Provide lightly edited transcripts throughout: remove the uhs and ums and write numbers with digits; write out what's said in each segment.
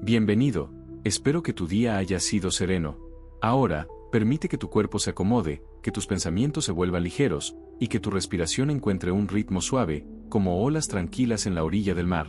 Bienvenido, espero que tu día haya sido sereno. Ahora, permite que tu cuerpo se acomode, que tus pensamientos se vuelvan ligeros, y que tu respiración encuentre un ritmo suave, como olas tranquilas en la orilla del mar.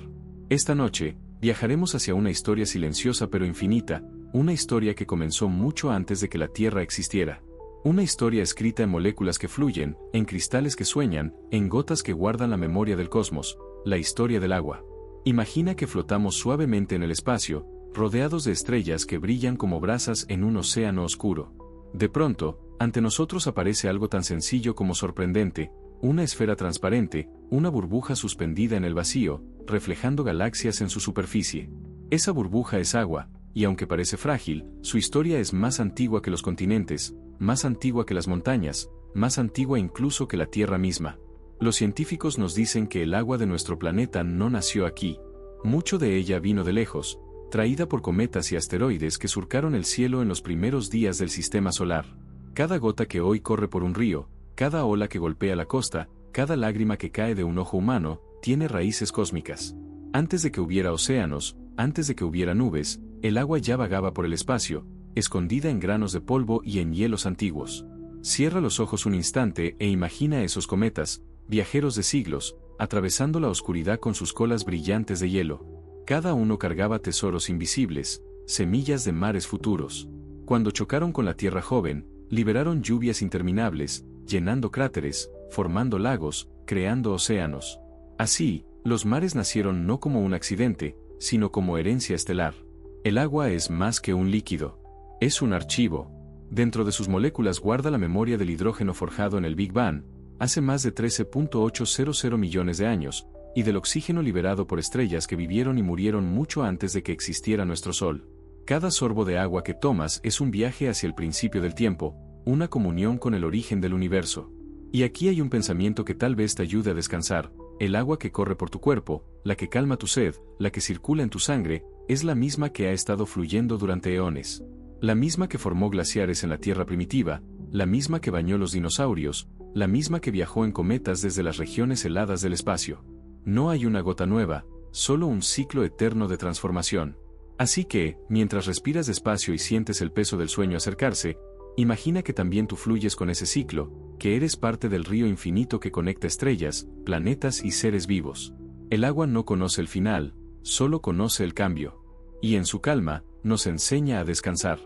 Esta noche, viajaremos hacia una historia silenciosa pero infinita, una historia que comenzó mucho antes de que la Tierra existiera. Una historia escrita en moléculas que fluyen, en cristales que sueñan, en gotas que guardan la memoria del cosmos, la historia del agua. Imagina que flotamos suavemente en el espacio, rodeados de estrellas que brillan como brasas en un océano oscuro. De pronto, ante nosotros aparece algo tan sencillo como sorprendente, una esfera transparente, una burbuja suspendida en el vacío, reflejando galaxias en su superficie. Esa burbuja es agua, y aunque parece frágil, su historia es más antigua que los continentes, más antigua que las montañas, más antigua incluso que la Tierra misma. Los científicos nos dicen que el agua de nuestro planeta no nació aquí. Mucho de ella vino de lejos, traída por cometas y asteroides que surcaron el cielo en los primeros días del sistema solar. Cada gota que hoy corre por un río, cada ola que golpea la costa, cada lágrima que cae de un ojo humano, tiene raíces cósmicas. Antes de que hubiera océanos, antes de que hubiera nubes, el agua ya vagaba por el espacio, escondida en granos de polvo y en hielos antiguos. Cierra los ojos un instante e imagina esos cometas, viajeros de siglos, atravesando la oscuridad con sus colas brillantes de hielo. Cada uno cargaba tesoros invisibles, semillas de mares futuros. Cuando chocaron con la Tierra joven, liberaron lluvias interminables, llenando cráteres, formando lagos, creando océanos. Así, los mares nacieron no como un accidente, sino como herencia estelar. El agua es más que un líquido. Es un archivo. Dentro de sus moléculas guarda la memoria del hidrógeno forjado en el Big Bang, hace más de 13.800 millones de años, y del oxígeno liberado por estrellas que vivieron y murieron mucho antes de que existiera nuestro Sol. Cada sorbo de agua que tomas es un viaje hacia el principio del tiempo, una comunión con el origen del universo. Y aquí hay un pensamiento que tal vez te ayude a descansar: el agua que corre por tu cuerpo, la que calma tu sed, la que circula en tu sangre, es la misma que ha estado fluyendo durante eones. La misma que formó glaciares en la Tierra primitiva, la misma que bañó los dinosaurios, la misma que viajó en cometas desde las regiones heladas del espacio. No hay una gota nueva, solo un ciclo eterno de transformación. Así que, mientras respiras despacio y sientes el peso del sueño acercarse, imagina que también tú fluyes con ese ciclo, que eres parte del río infinito que conecta estrellas, planetas y seres vivos. El agua no conoce el final, solo conoce el cambio. Y en su calma, nos enseña a descansar.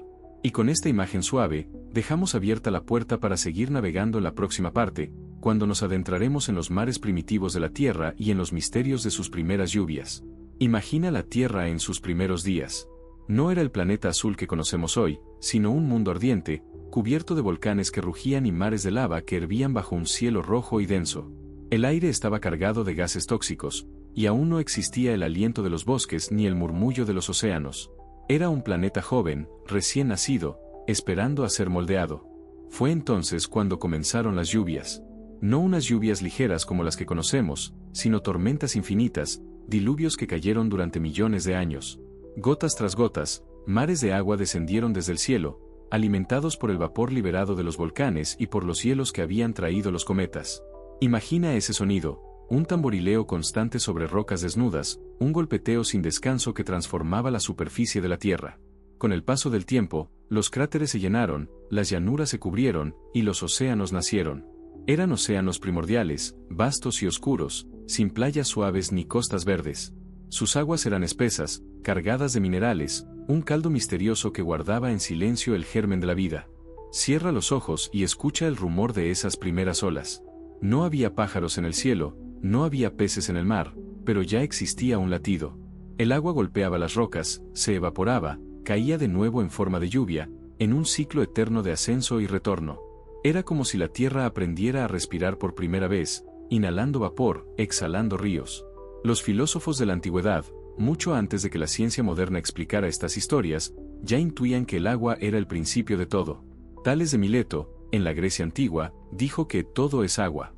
Y con esta imagen suave, dejamos abierta la puerta para seguir navegando en la próxima parte, cuando nos adentraremos en los mares primitivos de la Tierra y en los misterios de sus primeras lluvias. Imagina la Tierra en sus primeros días. No era el planeta azul que conocemos hoy, sino un mundo ardiente, cubierto de volcanes que rugían y mares de lava que hervían bajo un cielo rojo y denso. El aire estaba cargado de gases tóxicos, y aún no existía el aliento de los bosques ni el murmullo de los océanos. Era un planeta joven, recién nacido, esperando a ser moldeado. Fue entonces cuando comenzaron las lluvias. No unas lluvias ligeras como las que conocemos, sino tormentas infinitas, diluvios que cayeron durante millones de años. Gotas tras gotas, mares de agua descendieron desde el cielo, alimentados por el vapor liberado de los volcanes y por los hielos que habían traído los cometas. Imagina ese sonido, un tamborileo constante sobre rocas desnudas, un golpeteo sin descanso que transformaba la superficie de la Tierra. Con el paso del tiempo, los cráteres se llenaron, las llanuras se cubrieron, y los océanos nacieron. Eran océanos primordiales, vastos y oscuros, sin playas suaves ni costas verdes. Sus aguas eran espesas, cargadas de minerales, un caldo misterioso que guardaba en silencio el germen de la vida. Cierra los ojos y escucha el rumor de esas primeras olas. No había pájaros en el cielo, no había peces en el mar, pero ya existía un latido. El agua golpeaba las rocas, se evaporaba, caía de nuevo en forma de lluvia, en un ciclo eterno de ascenso y retorno. Era como si la Tierra aprendiera a respirar por primera vez, inhalando vapor, exhalando ríos. Los filósofos de la antigüedad, mucho antes de que la ciencia moderna explicara estas historias, ya intuían que el agua era el principio de todo. Tales de Mileto, en la Grecia antigua, dijo que todo es agua.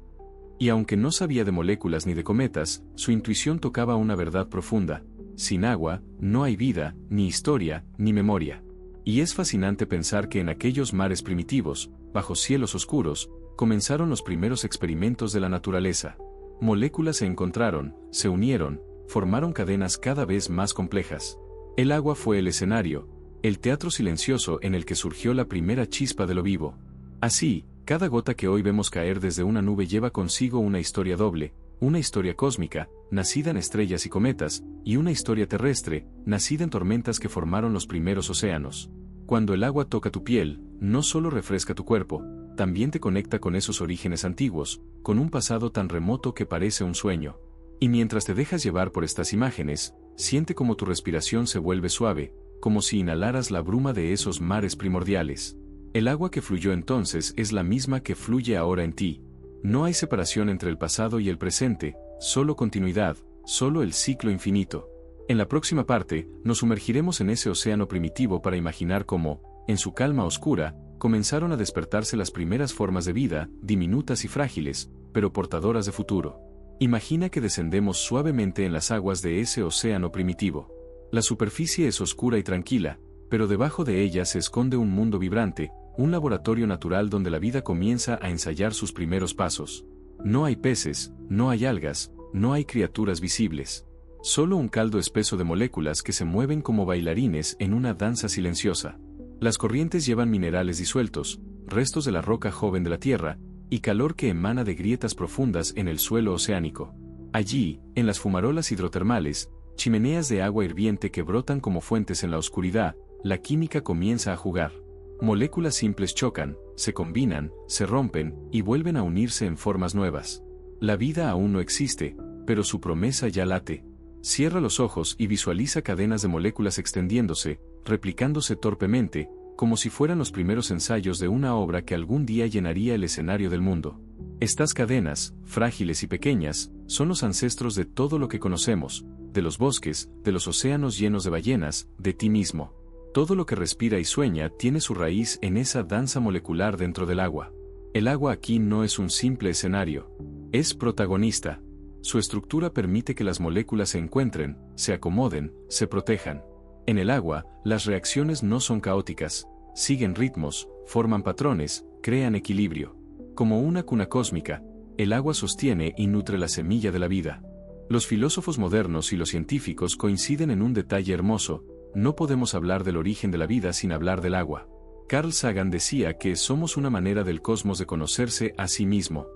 Y aunque no sabía de moléculas ni de cometas, su intuición tocaba una verdad profunda: sin agua, no hay vida, ni historia, ni memoria. Y es fascinante pensar que en aquellos mares primitivos, bajo cielos oscuros, comenzaron los primeros experimentos de la naturaleza. Moléculas se encontraron, se unieron, formaron cadenas cada vez más complejas. El agua fue el escenario, el teatro silencioso en el que surgió la primera chispa de lo vivo. Así, cada gota que hoy vemos caer desde una nube lleva consigo una historia doble, una historia cósmica, nacida en estrellas y cometas, y una historia terrestre, nacida en tormentas que formaron los primeros océanos. Cuando el agua toca tu piel, no solo refresca tu cuerpo, también te conecta con esos orígenes antiguos, con un pasado tan remoto que parece un sueño. Y mientras te dejas llevar por estas imágenes, siente como tu respiración se vuelve suave, como si inhalaras la bruma de esos mares primordiales. El agua que fluyó entonces es la misma que fluye ahora en ti. No hay separación entre el pasado y el presente, solo continuidad, solo el ciclo infinito. En la próxima parte, nos sumergiremos en ese océano primitivo para imaginar cómo, en su calma oscura, comenzaron a despertarse las primeras formas de vida, diminutas y frágiles, pero portadoras de futuro. Imagina que descendemos suavemente en las aguas de ese océano primitivo. La superficie es oscura y tranquila, pero debajo de ella se esconde un mundo vibrante, un laboratorio natural donde la vida comienza a ensayar sus primeros pasos. No hay peces, no hay algas, no hay criaturas visibles. Solo un caldo espeso de moléculas que se mueven como bailarines en una danza silenciosa. Las corrientes llevan minerales disueltos, restos de la roca joven de la Tierra, y calor que emana de grietas profundas en el suelo oceánico. Allí, en las fumarolas hidrotermales, chimeneas de agua hirviente que brotan como fuentes en la oscuridad, la química comienza a jugar. Moléculas simples chocan, se combinan, se rompen y vuelven a unirse en formas nuevas. La vida aún no existe, pero su promesa ya late. Cierra los ojos y visualiza cadenas de moléculas extendiéndose, replicándose torpemente, como si fueran los primeros ensayos de una obra que algún día llenaría el escenario del mundo. Estas cadenas, frágiles y pequeñas, son los ancestros de todo lo que conocemos, de los bosques, de los océanos llenos de ballenas, de ti mismo. Todo lo que respira y sueña tiene su raíz en esa danza molecular dentro del agua. El agua aquí no es un simple escenario. Es protagonista. Su estructura permite que las moléculas se encuentren, se acomoden, se protejan. En el agua, las reacciones no son caóticas, siguen ritmos, forman patrones, crean equilibrio. Como una cuna cósmica, el agua sostiene y nutre la semilla de la vida. Los filósofos modernos y los científicos coinciden en un detalle hermoso: no podemos hablar del origen de la vida sin hablar del agua. Carl Sagan decía que somos una manera del cosmos de conocerse a sí mismo.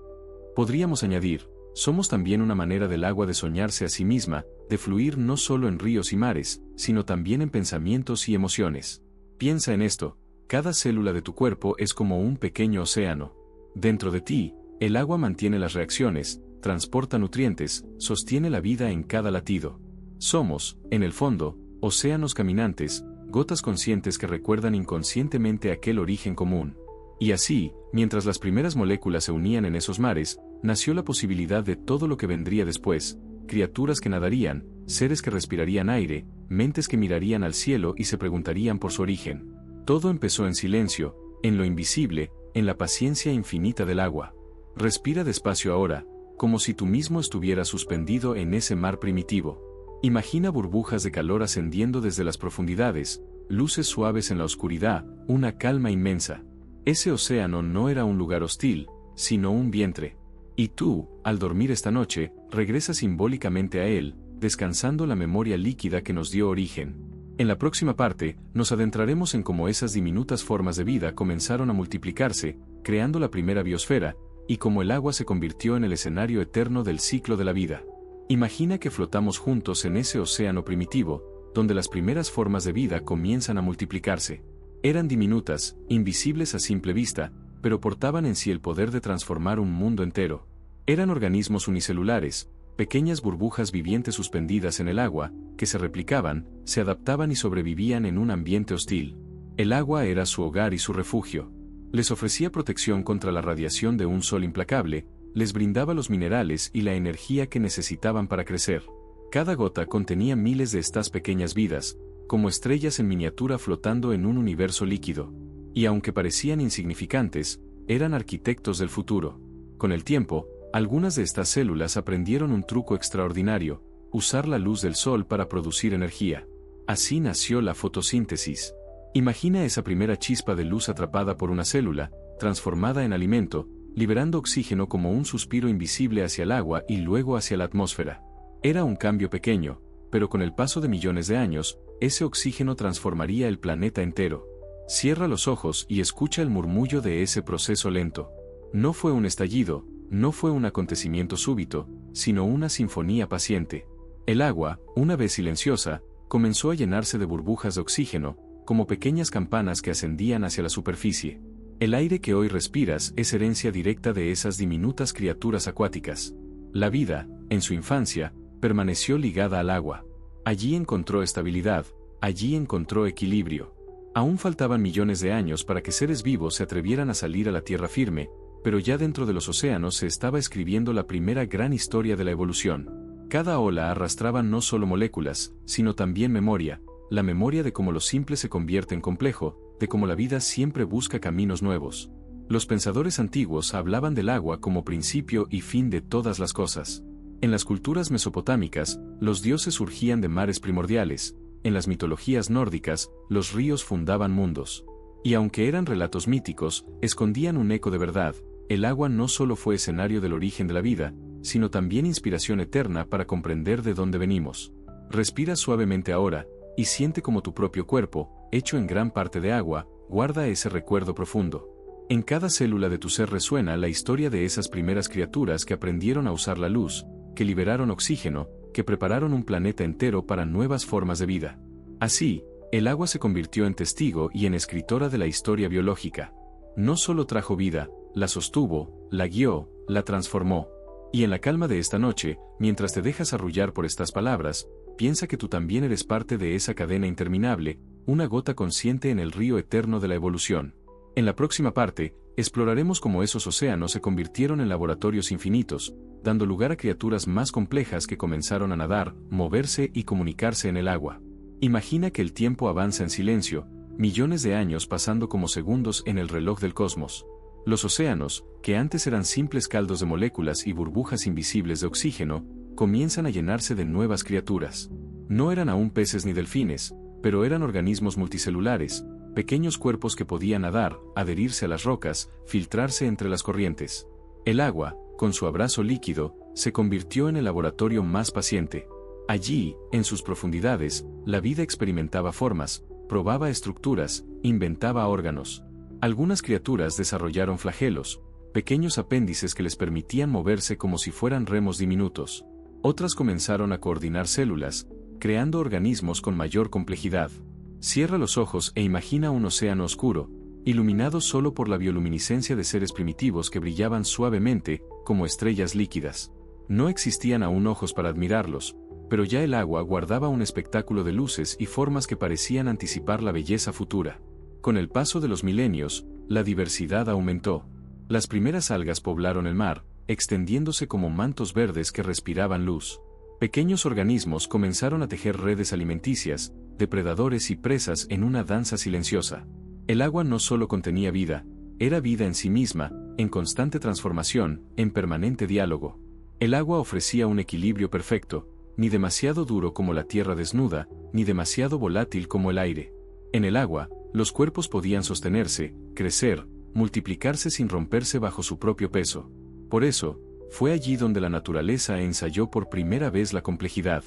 Podríamos añadir, somos también una manera del agua de soñarse a sí misma, de fluir no solo en ríos y mares, sino también en pensamientos y emociones. Piensa en esto: cada célula de tu cuerpo es como un pequeño océano. Dentro de ti, el agua mantiene las reacciones, transporta nutrientes, sostiene la vida en cada latido. Somos, en el fondo, océanos caminantes, gotas conscientes que recuerdan inconscientemente aquel origen común. Y así, mientras las primeras moléculas se unían en esos mares, nació la posibilidad de todo lo que vendría después: criaturas que nadarían, seres que respirarían aire, mentes que mirarían al cielo y se preguntarían por su origen. Todo empezó en silencio, en lo invisible, en la paciencia infinita del agua. Respira despacio ahora, como si tú mismo estuvieras suspendido en ese mar primitivo. Imagina burbujas de calor ascendiendo desde las profundidades, luces suaves en la oscuridad, una calma inmensa. Ese océano no era un lugar hostil, sino un vientre. Y tú, al dormir esta noche, regresas simbólicamente a él, descansando la memoria líquida que nos dio origen. En la próxima parte, nos adentraremos en cómo esas diminutas formas de vida comenzaron a multiplicarse, creando la primera biosfera, y cómo el agua se convirtió en el escenario eterno del ciclo de la vida. Imagina que flotamos juntos en ese océano primitivo, donde las primeras formas de vida comienzan a multiplicarse. Eran diminutas, invisibles a simple vista, pero portaban en sí el poder de transformar un mundo entero. Eran organismos unicelulares, pequeñas burbujas vivientes suspendidas en el agua, que se replicaban, se adaptaban y sobrevivían en un ambiente hostil. El agua era su hogar y su refugio. Les ofrecía protección contra la radiación de un sol implacable, les brindaba los minerales y la energía que necesitaban para crecer. Cada gota contenía miles de estas pequeñas vidas, como estrellas en miniatura flotando en un universo líquido. Y aunque parecían insignificantes, eran arquitectos del futuro. Con el tiempo, algunas de estas células aprendieron un truco extraordinario: usar la luz del sol para producir energía. Así nació la fotosíntesis. Imagina esa primera chispa de luz atrapada por una célula, transformada en alimento, liberando oxígeno como un suspiro invisible hacia el agua y luego hacia la atmósfera. Era un cambio pequeño, pero con el paso de millones de años, ese oxígeno transformaría el planeta entero. Cierra los ojos y escucha el murmullo de ese proceso lento. No fue un estallido, no fue un acontecimiento súbito, sino una sinfonía paciente. El agua, una vez silenciosa, comenzó a llenarse de burbujas de oxígeno, como pequeñas campanas que ascendían hacia la superficie. El aire que hoy respiras es herencia directa de esas diminutas criaturas acuáticas. La vida, en su infancia, permaneció ligada al agua. Allí encontró estabilidad, allí encontró equilibrio. Aún faltaban millones de años para que seres vivos se atrevieran a salir a la tierra firme, pero ya dentro de los océanos se estaba escribiendo la primera gran historia de la evolución. Cada ola arrastraba no solo moléculas, sino también memoria, la memoria de cómo lo simple se convierte en complejo, de cómo la vida siempre busca caminos nuevos. Los pensadores antiguos hablaban del agua como principio y fin de todas las cosas. En las culturas mesopotámicas, los dioses surgían de mares primordiales. En las mitologías nórdicas, los ríos fundaban mundos. Y aunque eran relatos míticos, escondían un eco de verdad. El agua no solo fue escenario del origen de la vida, sino también inspiración eterna para comprender de dónde venimos. Respira suavemente ahora, y siente como tu propio cuerpo, hecho en gran parte de agua, guarda ese recuerdo profundo. En cada célula de tu ser resuena la historia de esas primeras criaturas que aprendieron a usar la luz, que liberaron oxígeno, que prepararon un planeta entero para nuevas formas de vida. Así, el agua se convirtió en testigo y en escritora de la historia biológica. No solo trajo vida, la sostuvo, la guió, la transformó. Y en la calma de esta noche, mientras te dejas arrullar por estas palabras, piensa que tú también eres parte de esa cadena interminable, una gota consciente en el río eterno de la evolución. En la próxima parte, exploraremos cómo esos océanos se convirtieron en laboratorios infinitos, dando lugar a criaturas más complejas que comenzaron a nadar, moverse y comunicarse en el agua. Imagina que el tiempo avanza en silencio, millones de años pasando como segundos en el reloj del cosmos. Los océanos, que antes eran simples caldos de moléculas y burbujas invisibles de oxígeno, comienzan a llenarse de nuevas criaturas. No eran aún peces ni delfines, pero eran organismos multicelulares, pequeños cuerpos que podían nadar, adherirse a las rocas, filtrarse entre las corrientes. El agua, con su abrazo líquido, se convirtió en el laboratorio más paciente. Allí, en sus profundidades, la vida experimentaba formas, probaba estructuras, inventaba órganos. Algunas criaturas desarrollaron flagelos, pequeños apéndices que les permitían moverse como si fueran remos diminutos. Otras comenzaron a coordinar células, creando organismos con mayor complejidad. Cierra los ojos e imagina un océano oscuro, iluminado solo por la bioluminiscencia de seres primitivos que brillaban suavemente, como estrellas líquidas. No existían aún ojos para admirarlos, pero ya el agua guardaba un espectáculo de luces y formas que parecían anticipar la belleza futura. Con el paso de los milenios, la diversidad aumentó. Las primeras algas poblaron el mar, extendiéndose como mantos verdes que respiraban luz. Pequeños organismos comenzaron a tejer redes alimenticias, depredadores y presas en una danza silenciosa. El agua no solo contenía vida, era vida en sí misma, en constante transformación, en permanente diálogo. El agua ofrecía un equilibrio perfecto, ni demasiado duro como la tierra desnuda, ni demasiado volátil como el aire. En el agua, los cuerpos podían sostenerse, crecer, multiplicarse sin romperse bajo su propio peso. Por eso, fue allí donde la naturaleza ensayó por primera vez la complejidad.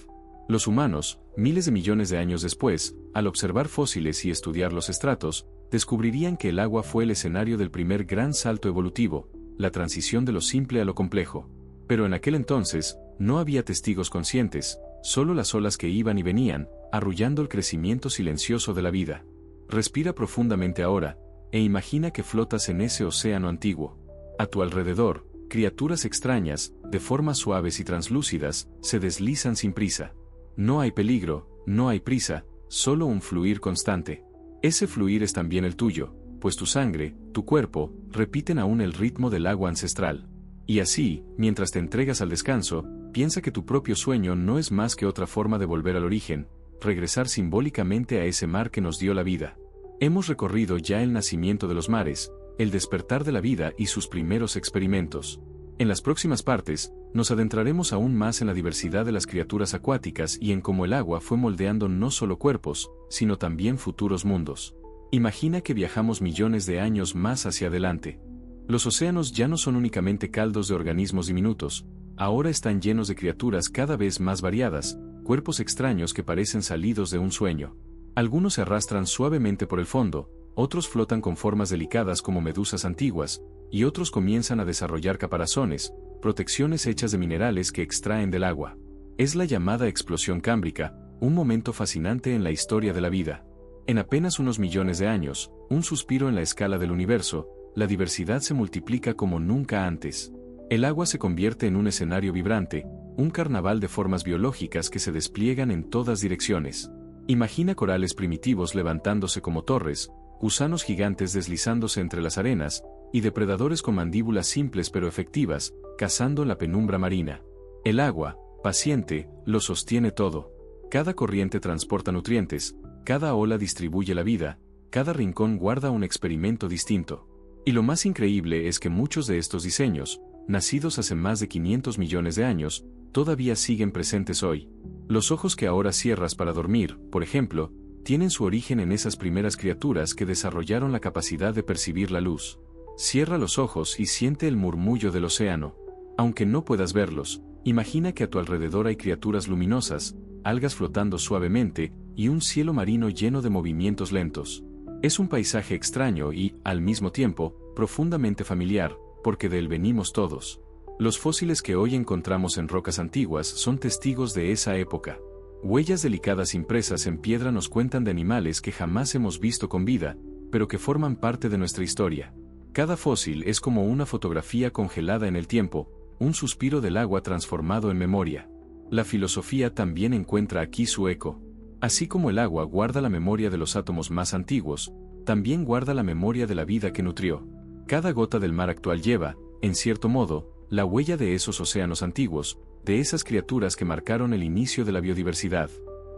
Los humanos, miles de millones de años después, al observar fósiles y estudiar los estratos, descubrirían que el agua fue el escenario del primer gran salto evolutivo, la transición de lo simple a lo complejo. Pero en aquel entonces, no había testigos conscientes, solo las olas que iban y venían, arrullando el crecimiento silencioso de la vida. Respira profundamente ahora, e imagina que flotas en ese océano antiguo. A tu alrededor, criaturas extrañas, de formas suaves y translúcidas, se deslizan sin prisa. No hay peligro, no hay prisa, solo un fluir constante. Ese fluir es también el tuyo, pues tu sangre, tu cuerpo, repiten aún el ritmo del agua ancestral. Y así, mientras te entregas al descanso, piensa que tu propio sueño no es más que otra forma de volver al origen, regresar simbólicamente a ese mar que nos dio la vida. Hemos recorrido ya el nacimiento de los mares, el despertar de la vida y sus primeros experimentos. En las próximas partes, nos adentraremos aún más en la diversidad de las criaturas acuáticas y en cómo el agua fue moldeando no solo cuerpos, sino también futuros mundos. Imagina que viajamos millones de años más hacia adelante. Los océanos ya no son únicamente caldos de organismos diminutos, ahora están llenos de criaturas cada vez más variadas, cuerpos extraños que parecen salidos de un sueño. Algunos se arrastran suavemente por el fondo, otros flotan con formas delicadas como medusas antiguas, y otros comienzan a desarrollar caparazones, protecciones hechas de minerales que extraen del agua. Es la llamada explosión cámbrica, un momento fascinante en la historia de la vida. En apenas unos millones de años, un suspiro en la escala del universo, la diversidad se multiplica como nunca antes. El agua se convierte en un escenario vibrante, un carnaval de formas biológicas que se despliegan en todas direcciones. Imagina corales primitivos levantándose como torres, gusanos gigantes deslizándose entre las arenas, y depredadores con mandíbulas simples pero efectivas, cazando en la penumbra marina. El agua, paciente, lo sostiene todo. Cada corriente transporta nutrientes, cada ola distribuye la vida, cada rincón guarda un experimento distinto. Y lo más increíble es que muchos de estos diseños, nacidos hace más de 500 millones de años, todavía siguen presentes hoy. Los ojos que ahora cierras para dormir, por ejemplo, tienen su origen en esas primeras criaturas que desarrollaron la capacidad de percibir la luz. Cierra los ojos y siente el murmullo del océano. Aunque no puedas verlos, imagina que a tu alrededor hay criaturas luminosas, algas flotando suavemente, y un cielo marino lleno de movimientos lentos. Es un paisaje extraño y, al mismo tiempo, profundamente familiar, porque de él venimos todos. Los fósiles que hoy encontramos en rocas antiguas son testigos de esa época. Huellas delicadas impresas en piedra nos cuentan de animales que jamás hemos visto con vida, pero que forman parte de nuestra historia. Cada fósil es como una fotografía congelada en el tiempo, un suspiro del agua transformado en memoria. La filosofía también encuentra aquí su eco. Así como el agua guarda la memoria de los átomos más antiguos, también guarda la memoria de la vida que nutrió. Cada gota del mar actual lleva, en cierto modo, la huella de esos océanos antiguos, de esas criaturas que marcaron el inicio de la biodiversidad.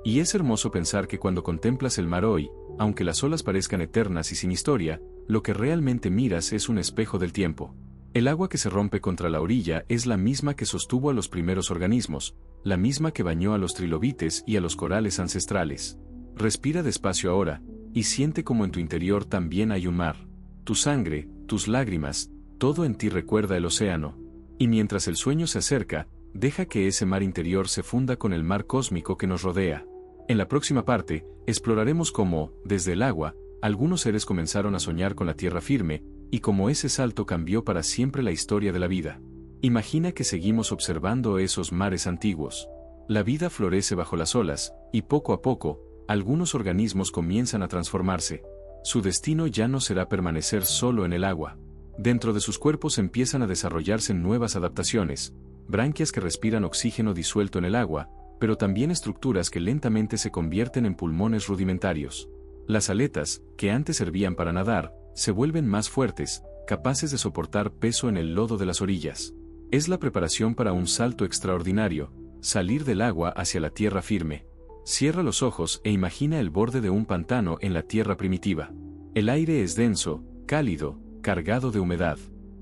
Y es hermoso pensar que cuando contemplas el mar hoy, aunque las olas parezcan eternas y sin historia, lo que realmente miras es un espejo del tiempo. El agua que se rompe contra la orilla es la misma que sostuvo a los primeros organismos, la misma que bañó a los trilobites y a los corales ancestrales. Respira despacio ahora, y siente como en tu interior también hay un mar. Tu sangre, tus lágrimas, todo en ti recuerda el océano. Y mientras el sueño se acerca, deja que ese mar interior se funda con el mar cósmico que nos rodea. En la próxima parte, exploraremos cómo, desde el agua, algunos seres comenzaron a soñar con la tierra firme, y cómo ese salto cambió para siempre la historia de la vida. Imagina que seguimos observando esos mares antiguos. La vida florece bajo las olas, y poco a poco, algunos organismos comienzan a transformarse. Su destino ya no será permanecer solo en el agua. Dentro de sus cuerpos empiezan a desarrollarse nuevas adaptaciones, branquias que respiran oxígeno disuelto en el agua, pero también estructuras que lentamente se convierten en pulmones rudimentarios. Las aletas, que antes servían para nadar, se vuelven más fuertes, capaces de soportar peso en el lodo de las orillas. Es la preparación para un salto extraordinario, salir del agua hacia la tierra firme. Cierra los ojos e imagina el borde de un pantano en la tierra primitiva. El aire es denso, cálido, cargado de humedad.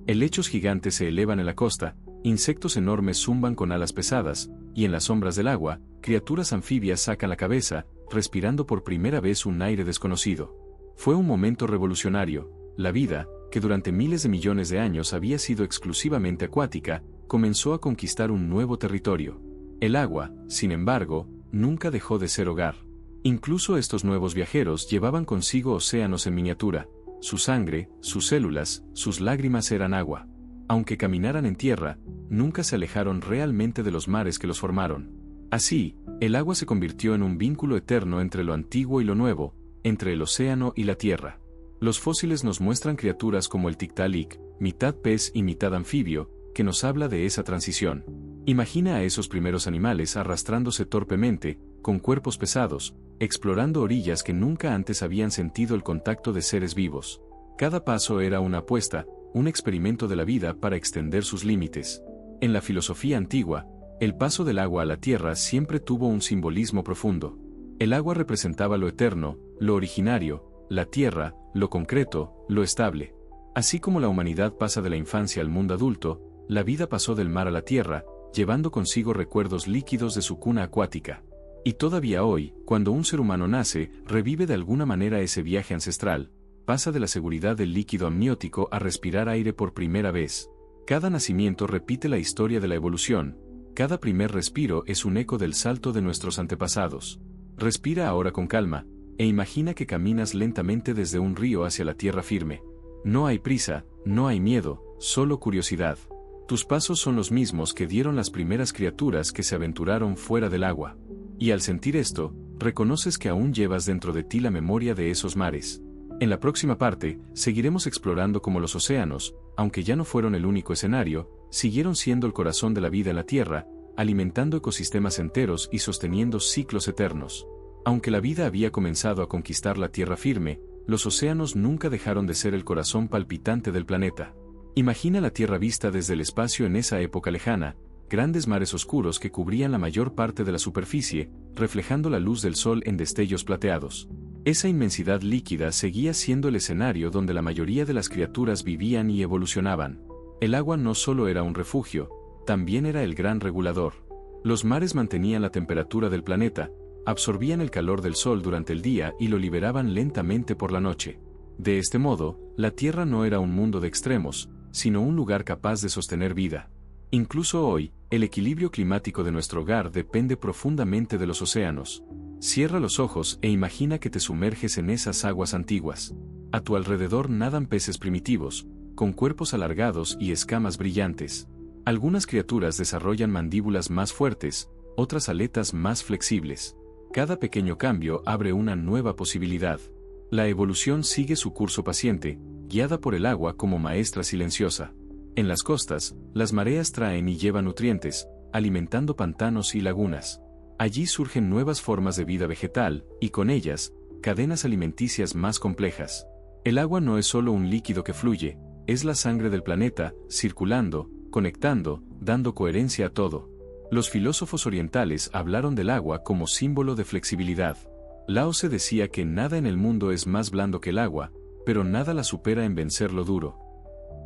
Helechos gigantes se elevan en la costa, insectos enormes zumban con alas pesadas, y en las sombras del agua, criaturas anfibias sacan la cabeza, respirando por primera vez un aire desconocido. Fue un momento revolucionario. La vida, que durante miles de millones de años había sido exclusivamente acuática, comenzó a conquistar un nuevo territorio. El agua, sin embargo, nunca dejó de ser hogar. Incluso estos nuevos viajeros llevaban consigo océanos en miniatura. Su sangre, sus células, sus lágrimas eran agua. Aunque caminaran en tierra, nunca se alejaron realmente de los mares que los formaron. Así, el agua se convirtió en un vínculo eterno entre lo antiguo y lo nuevo, entre el océano y la tierra. Los fósiles nos muestran criaturas como el Tiktaalik, mitad pez y mitad anfibio, que nos habla de esa transición. Imagina a esos primeros animales arrastrándose torpemente, con cuerpos pesados, explorando orillas que nunca antes habían sentido el contacto de seres vivos. Cada paso era una apuesta, un experimento de la vida para extender sus límites. En la filosofía antigua, el paso del agua a la tierra siempre tuvo un simbolismo profundo. El agua representaba lo eterno, lo originario, la tierra, lo concreto, lo estable. Así como la humanidad pasa de la infancia al mundo adulto, la vida pasó del mar a la tierra, llevando consigo recuerdos líquidos de su cuna acuática. Y todavía hoy, cuando un ser humano nace, revive de alguna manera ese viaje ancestral, pasa de la seguridad del líquido amniótico a respirar aire por primera vez. Cada nacimiento repite la historia de la evolución, Cada primer respiro es un eco del salto de nuestros antepasados. Respira ahora con calma, e imagina que caminas lentamente desde un río hacia la tierra firme. No hay prisa, no hay miedo, solo curiosidad. Tus pasos son los mismos que dieron las primeras criaturas que se aventuraron fuera del agua. Y al sentir esto, reconoces que aún llevas dentro de ti la memoria de esos mares. En la próxima parte, seguiremos explorando cómo los océanos, aunque ya no fueron el único escenario, siguieron siendo el corazón de la vida en la Tierra, alimentando ecosistemas enteros y sosteniendo ciclos eternos. Aunque la vida había comenzado a conquistar la tierra firme, los océanos nunca dejaron de ser el corazón palpitante del planeta. Imagina la Tierra vista desde el espacio en esa época lejana, grandes mares oscuros que cubrían la mayor parte de la superficie, reflejando la luz del sol en destellos plateados. Esa inmensidad líquida seguía siendo el escenario donde la mayoría de las criaturas vivían y evolucionaban. El agua no solo era un refugio, también era el gran regulador. Los mares mantenían la temperatura del planeta, absorbían el calor del sol durante el día y lo liberaban lentamente por la noche. De este modo, la Tierra no era un mundo de extremos, sino un lugar capaz de sostener vida. Incluso hoy, el equilibrio climático de nuestro hogar depende profundamente de los océanos. Cierra los ojos e imagina que te sumerges en esas aguas antiguas. A tu alrededor nadan peces primitivos, con cuerpos alargados y escamas brillantes. Algunas criaturas desarrollan mandíbulas más fuertes, otras aletas más flexibles. Cada pequeño cambio abre una nueva posibilidad. La evolución sigue su curso paciente, guiada por el agua como maestra silenciosa. En las costas, las mareas traen y llevan nutrientes, alimentando pantanos y lagunas. Allí surgen nuevas formas de vida vegetal, y con ellas, cadenas alimenticias más complejas. El agua no es solo un líquido que fluye, es la sangre del planeta, circulando, conectando, dando coherencia a todo. Los filósofos orientales hablaron del agua como símbolo de flexibilidad. Lao Tse decía que nada en el mundo es más blando que el agua, pero nada la supera en vencer lo duro.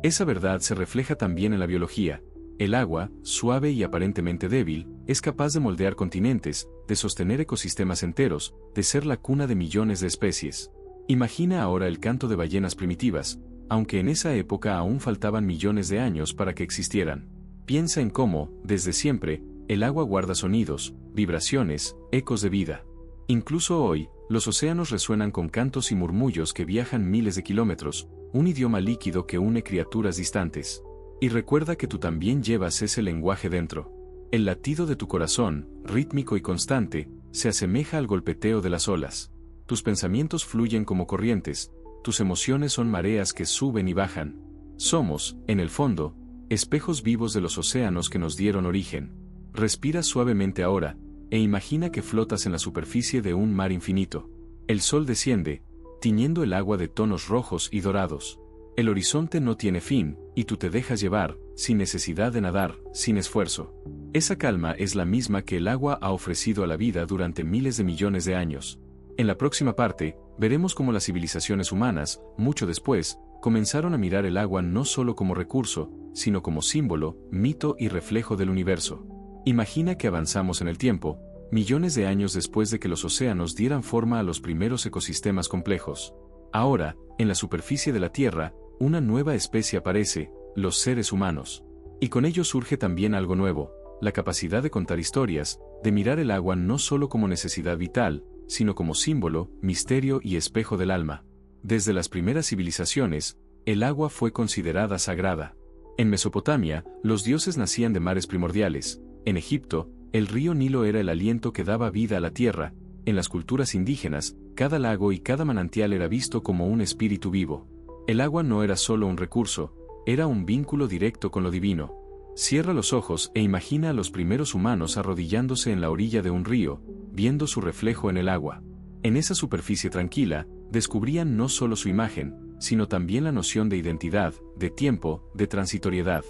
Esa verdad se refleja también en la biología. El agua, suave y aparentemente débil, es capaz de moldear continentes, de sostener ecosistemas enteros, de ser la cuna de millones de especies. Imagina ahora el canto de ballenas primitivas, aunque en esa época aún faltaban millones de años para que existieran. Piensa en cómo, desde siempre, el agua guarda sonidos, vibraciones, ecos de vida. Incluso hoy, los océanos resuenan con cantos y murmullos que viajan miles de kilómetros, un idioma líquido que une criaturas distantes. Y recuerda que tú también llevas ese lenguaje dentro. El latido de tu corazón, rítmico y constante, se asemeja al golpeteo de las olas. Tus pensamientos fluyen como corrientes, tus emociones son mareas que suben y bajan. Somos, en el fondo, espejos vivos de los océanos que nos dieron origen. Respira suavemente ahora, e imagina que flotas en la superficie de un mar infinito. El sol desciende, tiñendo el agua de tonos rojos y dorados. El horizonte no tiene fin, y tú te dejas llevar, sin necesidad de nadar, sin esfuerzo. Esa calma es la misma que el agua ha ofrecido a la vida durante miles de millones de años. En la próxima parte, veremos cómo las civilizaciones humanas, mucho después, comenzaron a mirar el agua no solo como recurso, sino como símbolo, mito y reflejo del universo. Imagina que avanzamos en el tiempo, millones de años después de que los océanos dieran forma a los primeros ecosistemas complejos. Ahora, en la superficie de la Tierra, una nueva especie aparece, los seres humanos. Y con ello surge también algo nuevo, la capacidad de contar historias, de mirar el agua no solo como necesidad vital, sino como símbolo, misterio y espejo del alma. Desde las primeras civilizaciones, el agua fue considerada sagrada. En Mesopotamia, los dioses nacían de mares primordiales. En Egipto, el río Nilo era el aliento que daba vida a la tierra. En las culturas indígenas, cada lago y cada manantial era visto como un espíritu vivo. El agua no era solo un recurso, era un vínculo directo con lo divino. Cierra los ojos e imagina a los primeros humanos arrodillándose en la orilla de un río, viendo su reflejo en el agua. En esa superficie tranquila, descubrían no solo su imagen, sino también la noción de identidad, de tiempo, de transitoriedad.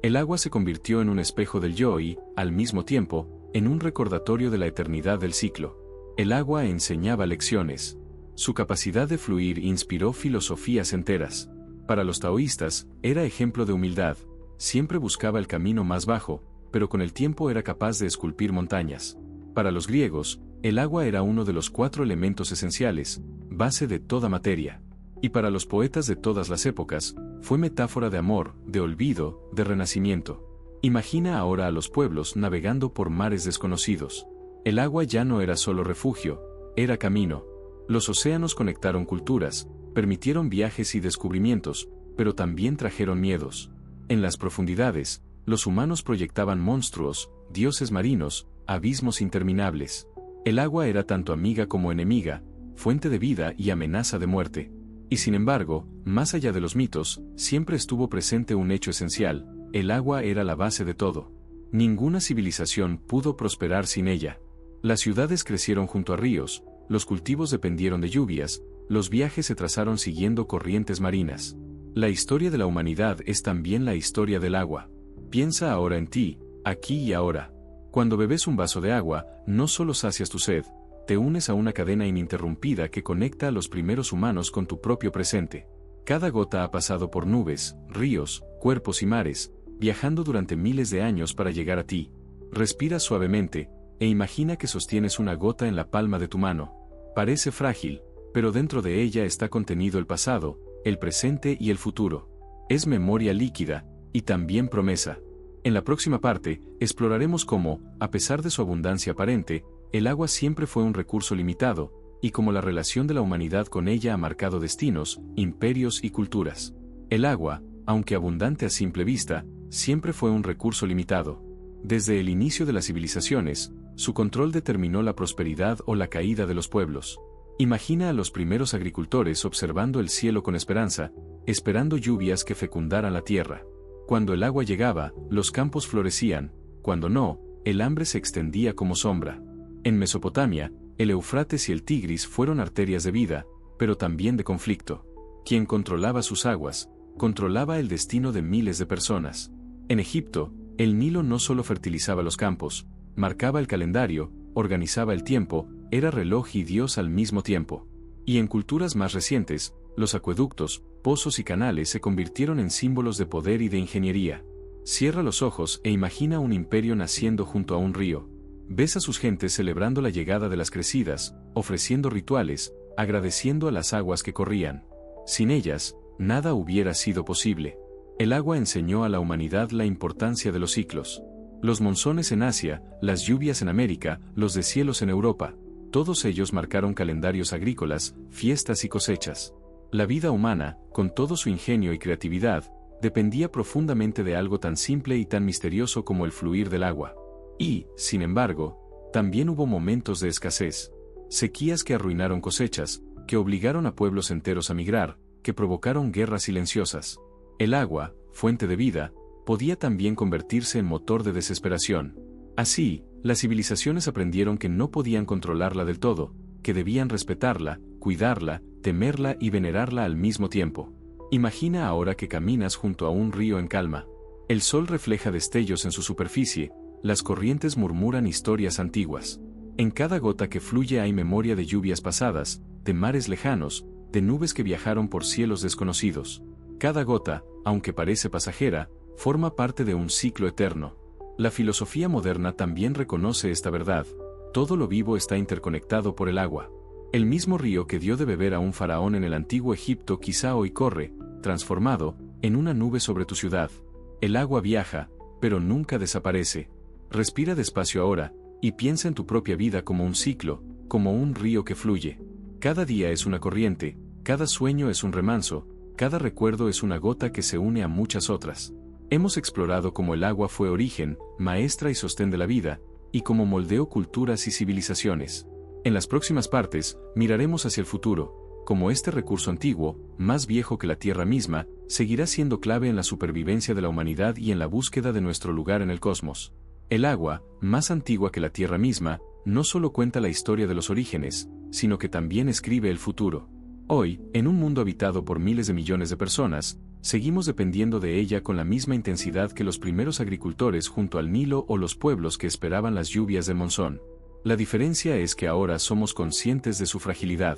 El agua se convirtió en un espejo del yo y, al mismo tiempo, en un recordatorio de la eternidad del ciclo. El agua enseñaba lecciones. Su capacidad de fluir inspiró filosofías enteras. Para los taoístas, era ejemplo de humildad. Siempre buscaba el camino más bajo, pero con el tiempo era capaz de esculpir montañas. Para los griegos, el agua era uno de los 4 elementos esenciales, base de toda materia. Y para los poetas de todas las épocas, fue metáfora de amor, de olvido, de renacimiento. Imagina ahora a los pueblos navegando por mares desconocidos. El agua ya no era solo refugio, era camino. Los océanos conectaron culturas, permitieron viajes y descubrimientos, pero también trajeron miedos. En las profundidades, los humanos proyectaban monstruos, dioses marinos, abismos interminables. El agua era tanto amiga como enemiga, fuente de vida y amenaza de muerte. Y sin embargo, más allá de los mitos, siempre estuvo presente un hecho esencial: el agua era la base de todo. Ninguna civilización pudo prosperar sin ella. Las ciudades crecieron junto a ríos, los cultivos dependieron de lluvias, los viajes se trazaron siguiendo corrientes marinas. La historia de la humanidad es también la historia del agua. Piensa ahora en ti, aquí y ahora. Cuando bebes un vaso de agua, no solo sacias tu sed, te unes a una cadena ininterrumpida que conecta a los primeros humanos con tu propio presente. Cada gota ha pasado por nubes, ríos, cuerpos y mares, viajando durante miles de años para llegar a ti. Respira suavemente, e imagina que sostienes una gota en la palma de tu mano. Parece frágil, pero dentro de ella está contenido el pasado, el presente y el futuro. Es memoria líquida, y también promesa. En la próxima parte, exploraremos cómo, a pesar de su abundancia aparente, el agua siempre fue un recurso limitado, y cómo la relación de la humanidad con ella ha marcado destinos, imperios y culturas. El agua, aunque abundante a simple vista, siempre fue un recurso limitado. Desde el inicio de las civilizaciones, su control determinó la prosperidad o la caída de los pueblos. Imagina a los primeros agricultores observando el cielo con esperanza, esperando lluvias que fecundaran la tierra. Cuando el agua llegaba, los campos florecían; cuando no, el hambre se extendía como sombra. En Mesopotamia, el Éufrates y el Tigris fueron arterias de vida, pero también de conflicto. Quien controlaba sus aguas, controlaba el destino de miles de personas. En Egipto, el Nilo no solo fertilizaba los campos, marcaba el calendario, organizaba el tiempo, era reloj y dios al mismo tiempo. Y en culturas más recientes, los acueductos, pozos y canales se convirtieron en símbolos de poder y de ingeniería. Cierra los ojos e imagina un imperio naciendo junto a un río. Ves a sus gentes celebrando la llegada de las crecidas, ofreciendo rituales, agradeciendo a las aguas que corrían. Sin ellas, nada hubiera sido posible. El agua enseñó a la humanidad la importancia de los ciclos. Los monzones en Asia, las lluvias en América, los deshielos en Europa, todos ellos marcaron calendarios agrícolas, fiestas y cosechas. La vida humana, con todo su ingenio y creatividad, dependía profundamente de algo tan simple y tan misterioso como el fluir del agua. Y, sin embargo, también hubo momentos de escasez. Sequías que arruinaron cosechas, que obligaron a pueblos enteros a migrar, que provocaron guerras silenciosas. El agua, fuente de vida, podía también convertirse en motor de desesperación. Así, las civilizaciones aprendieron que no podían controlarla del todo, que debían respetarla, cuidarla, temerla y venerarla al mismo tiempo. Imagina ahora que caminas junto a un río en calma. El sol refleja destellos en su superficie, las corrientes murmuran historias antiguas. En cada gota que fluye hay memoria de lluvias pasadas, de mares lejanos, de nubes que viajaron por cielos desconocidos. Cada gota, aunque parece pasajera, forma parte de un ciclo eterno. La filosofía moderna también reconoce esta verdad: todo lo vivo está interconectado por el agua. El mismo río que dio de beber a un faraón en el antiguo Egipto quizá hoy corre, transformado, en una nube sobre tu ciudad. El agua viaja, pero nunca desaparece. Respira despacio ahora, y piensa en tu propia vida como un ciclo, como un río que fluye. Cada día es una corriente, cada sueño es un remanso, cada recuerdo es una gota que se une a muchas otras. Hemos explorado cómo el agua fue origen, maestra y sostén de la vida, y cómo moldeó culturas y civilizaciones. En las próximas partes, miraremos hacia el futuro, cómo este recurso antiguo, más viejo que la Tierra misma, seguirá siendo clave en la supervivencia de la humanidad y en la búsqueda de nuestro lugar en el cosmos. El agua, más antigua que la Tierra misma, no solo cuenta la historia de los orígenes, sino que también escribe el futuro. Hoy, en un mundo habitado por miles de millones de personas, seguimos dependiendo de ella con la misma intensidad que los primeros agricultores junto al Nilo o los pueblos que esperaban las lluvias del monzón. La diferencia es que ahora somos conscientes de su fragilidad.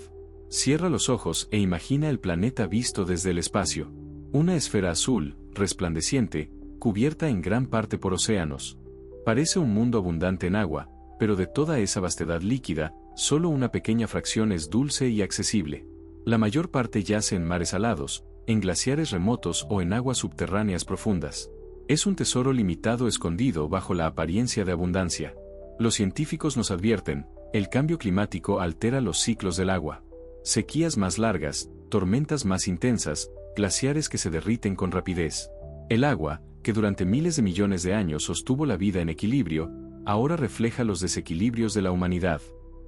Cierra los ojos e imagina el planeta visto desde el espacio. Una esfera azul, resplandeciente, cubierta en gran parte por océanos. Parece un mundo abundante en agua, pero de toda esa vastedad líquida, solo una pequeña fracción es dulce y accesible. La mayor parte yace en mares salados, en glaciares remotos o en aguas subterráneas profundas. Es un tesoro limitado escondido bajo la apariencia de abundancia. Los científicos nos advierten, el cambio climático altera los ciclos del agua. Sequías más largas, tormentas más intensas, glaciares que se derriten con rapidez. El agua, que durante miles de millones de años sostuvo la vida en equilibrio, ahora refleja los desequilibrios de la humanidad.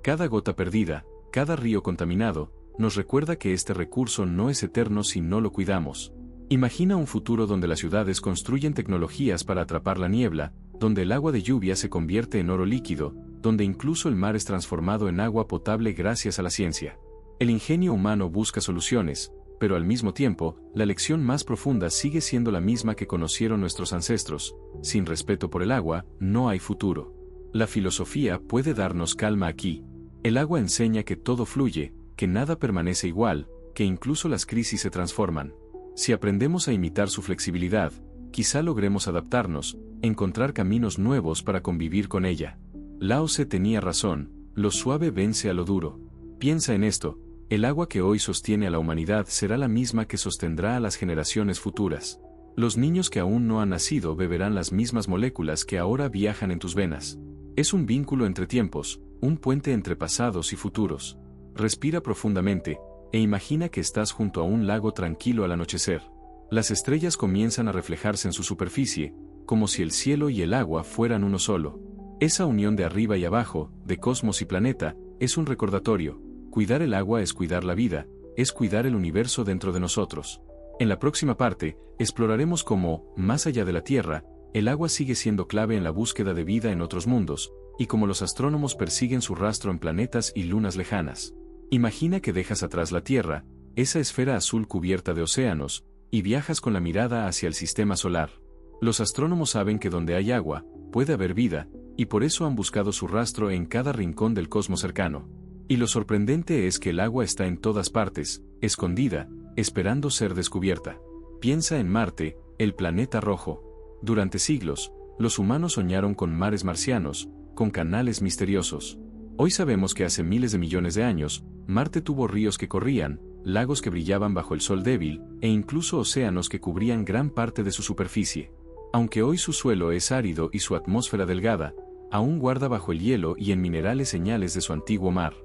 Cada gota perdida, cada río contaminado, nos recuerda que este recurso no es eterno si no lo cuidamos. Imagina un futuro donde las ciudades construyen tecnologías para atrapar la niebla, donde el agua de lluvia se convierte en oro líquido, donde incluso el mar es transformado en agua potable gracias a la ciencia. El ingenio humano busca soluciones, pero al mismo tiempo, la lección más profunda sigue siendo la misma que conocieron nuestros ancestros: sin respeto por el agua, no hay futuro. La filosofía puede darnos calma aquí. El agua enseña que todo fluye, que nada permanece igual, que incluso las crisis se transforman. Si aprendemos a imitar su flexibilidad, quizá logremos adaptarnos, encontrar caminos nuevos para convivir con ella. Lao Tse tenía razón, lo suave vence a lo duro. Piensa en esto, el agua que hoy sostiene a la humanidad será la misma que sostendrá a las generaciones futuras. Los niños que aún no han nacido beberán las mismas moléculas que ahora viajan en tus venas. Es un vínculo entre tiempos, un puente entre pasados y futuros. Respira profundamente, e imagina que estás junto a un lago tranquilo al anochecer. Las estrellas comienzan a reflejarse en su superficie, como si el cielo y el agua fueran uno solo. Esa unión de arriba y abajo, de cosmos y planeta, es un recordatorio. Cuidar el agua es cuidar la vida, es cuidar el universo dentro de nosotros. En la próxima parte, exploraremos cómo, más allá de la Tierra, el agua sigue siendo clave en la búsqueda de vida en otros mundos, y cómo los astrónomos persiguen su rastro en planetas y lunas lejanas. Imagina que dejas atrás la Tierra, esa esfera azul cubierta de océanos, y viajas con la mirada hacia el sistema solar. Los astrónomos saben que donde hay agua, puede haber vida, y por eso han buscado su rastro en cada rincón del cosmos cercano. Y lo sorprendente es que el agua está en todas partes, escondida, esperando ser descubierta. Piensa en Marte, el planeta rojo. Durante siglos, los humanos soñaron con mares marcianos, con canales misteriosos. Hoy sabemos que hace miles de millones de años, Marte tuvo ríos que corrían, lagos que brillaban bajo el sol débil, e incluso océanos que cubrían gran parte de su superficie. Aunque hoy su suelo es árido y su atmósfera delgada, aún guarda bajo el hielo y en minerales señales de su antiguo mar.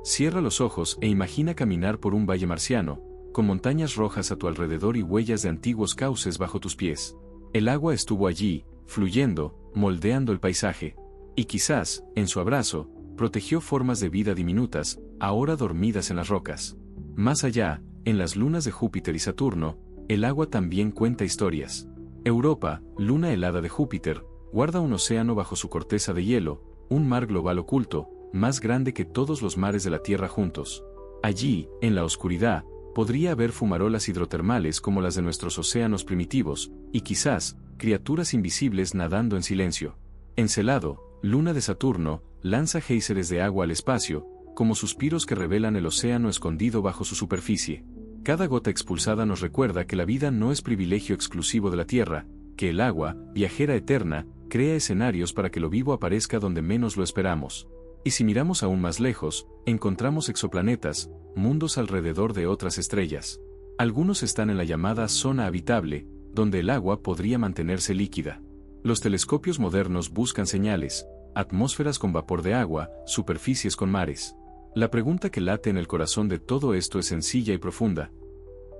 Cierra los ojos e imagina caminar por un valle marciano, con montañas rojas a tu alrededor y huellas de antiguos cauces bajo tus pies. El agua estuvo allí, fluyendo, moldeando el paisaje. Y quizás, en su abrazo, protegió formas de vida diminutas, ahora dormidas en las rocas. Más allá, en las lunas de Júpiter y Saturno, el agua también cuenta historias. Europa, luna helada de Júpiter, guarda un océano bajo su corteza de hielo, un mar global oculto, más grande que todos los mares de la Tierra juntos. Allí, en la oscuridad, podría haber fumarolas hidrotermales como las de nuestros océanos primitivos, y quizás, criaturas invisibles nadando en silencio. Encelado, luna de Saturno, lanza géiseres de agua al espacio, como suspiros que revelan el océano escondido bajo su superficie. Cada gota expulsada nos recuerda que la vida no es privilegio exclusivo de la Tierra, que el agua, viajera eterna, crea escenarios para que lo vivo aparezca donde menos lo esperamos. Y si miramos aún más lejos, encontramos exoplanetas, mundos alrededor de otras estrellas. Algunos están en la llamada zona habitable, donde el agua podría mantenerse líquida. Los telescopios modernos buscan señales, atmósferas con vapor de agua, superficies con mares. La pregunta que late en el corazón de todo esto es sencilla y profunda.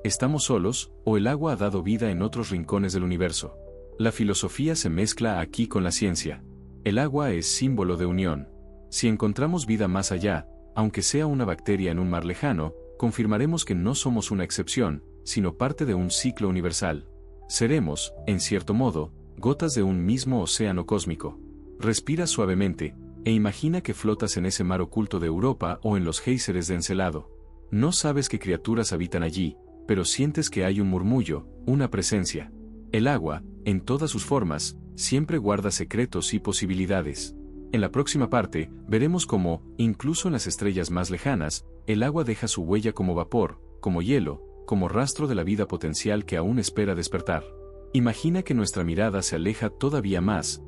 ¿Estamos solos, o el agua ha dado vida en otros rincones del universo? La filosofía se mezcla aquí con la ciencia. El agua es símbolo de unión. Si encontramos vida más allá, aunque sea una bacteria en un mar lejano, confirmaremos que no somos una excepción, sino parte de un ciclo universal. Seremos, en cierto modo, gotas de un mismo océano cósmico. Respira suavemente, e imagina que flotas en ese mar oculto de Europa o en los géiseres de Encelado. No sabes qué criaturas habitan allí, pero sientes que hay un murmullo, una presencia. El agua, en todas sus formas, siempre guarda secretos y posibilidades. En la próxima parte, veremos cómo, incluso en las estrellas más lejanas, el agua deja su huella como vapor, como hielo, como rastro de la vida potencial que aún espera despertar. Imagina que nuestra mirada se aleja todavía más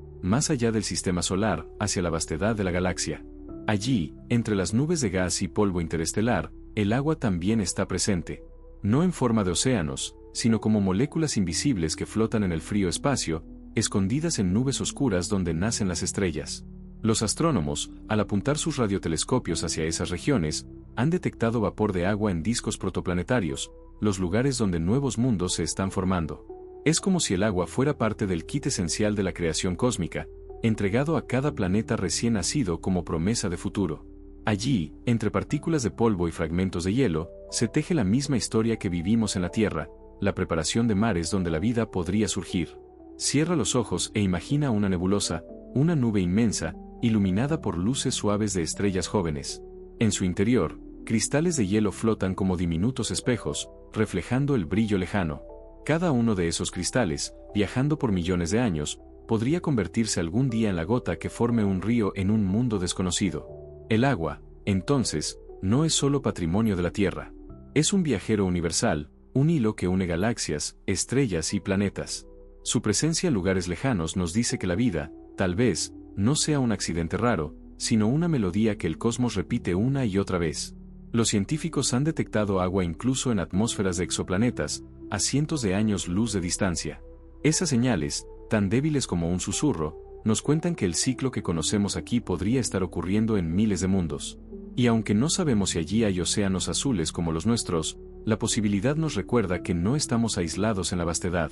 allá del sistema solar, hacia la vastedad de la galaxia. Allí, entre las nubes de gas y polvo interestelar, el agua también está presente. No en forma de océanos, sino como moléculas invisibles que flotan en el frío espacio, escondidas en nubes oscuras donde nacen las estrellas. Los astrónomos, al apuntar sus radiotelescopios hacia esas regiones, han detectado vapor de agua en discos protoplanetarios, los lugares donde nuevos mundos se están formando. Es como si el agua fuera parte del kit esencial de la creación cósmica, entregado a cada planeta recién nacido como promesa de futuro. Allí, entre partículas de polvo y fragmentos de hielo, se teje la misma historia que vivimos en la Tierra, la preparación de mares donde la vida podría surgir. Cierra los ojos e imagina una nebulosa, una nube inmensa, iluminada por luces suaves de estrellas jóvenes. En su interior, cristales de hielo flotan como diminutos espejos, reflejando el brillo lejano. Cada uno de esos cristales, viajando por millones de años, podría convertirse algún día en la gota que forme un río en un mundo desconocido. El agua, entonces, no es solo patrimonio de la Tierra. Es un viajero universal, un hilo que une galaxias, estrellas y planetas. Su presencia en lugares lejanos nos dice que la vida, tal vez, no sea un accidente raro, sino una melodía que el cosmos repite una y otra vez. Los científicos han detectado agua incluso en atmósferas de exoplanetas, a cientos de años luz de distancia. Esas señales, tan débiles como un susurro, nos cuentan que el ciclo que conocemos aquí podría estar ocurriendo en miles de mundos. Y aunque no sabemos si allí hay océanos azules como los nuestros, la posibilidad nos recuerda que no estamos aislados en la vastedad.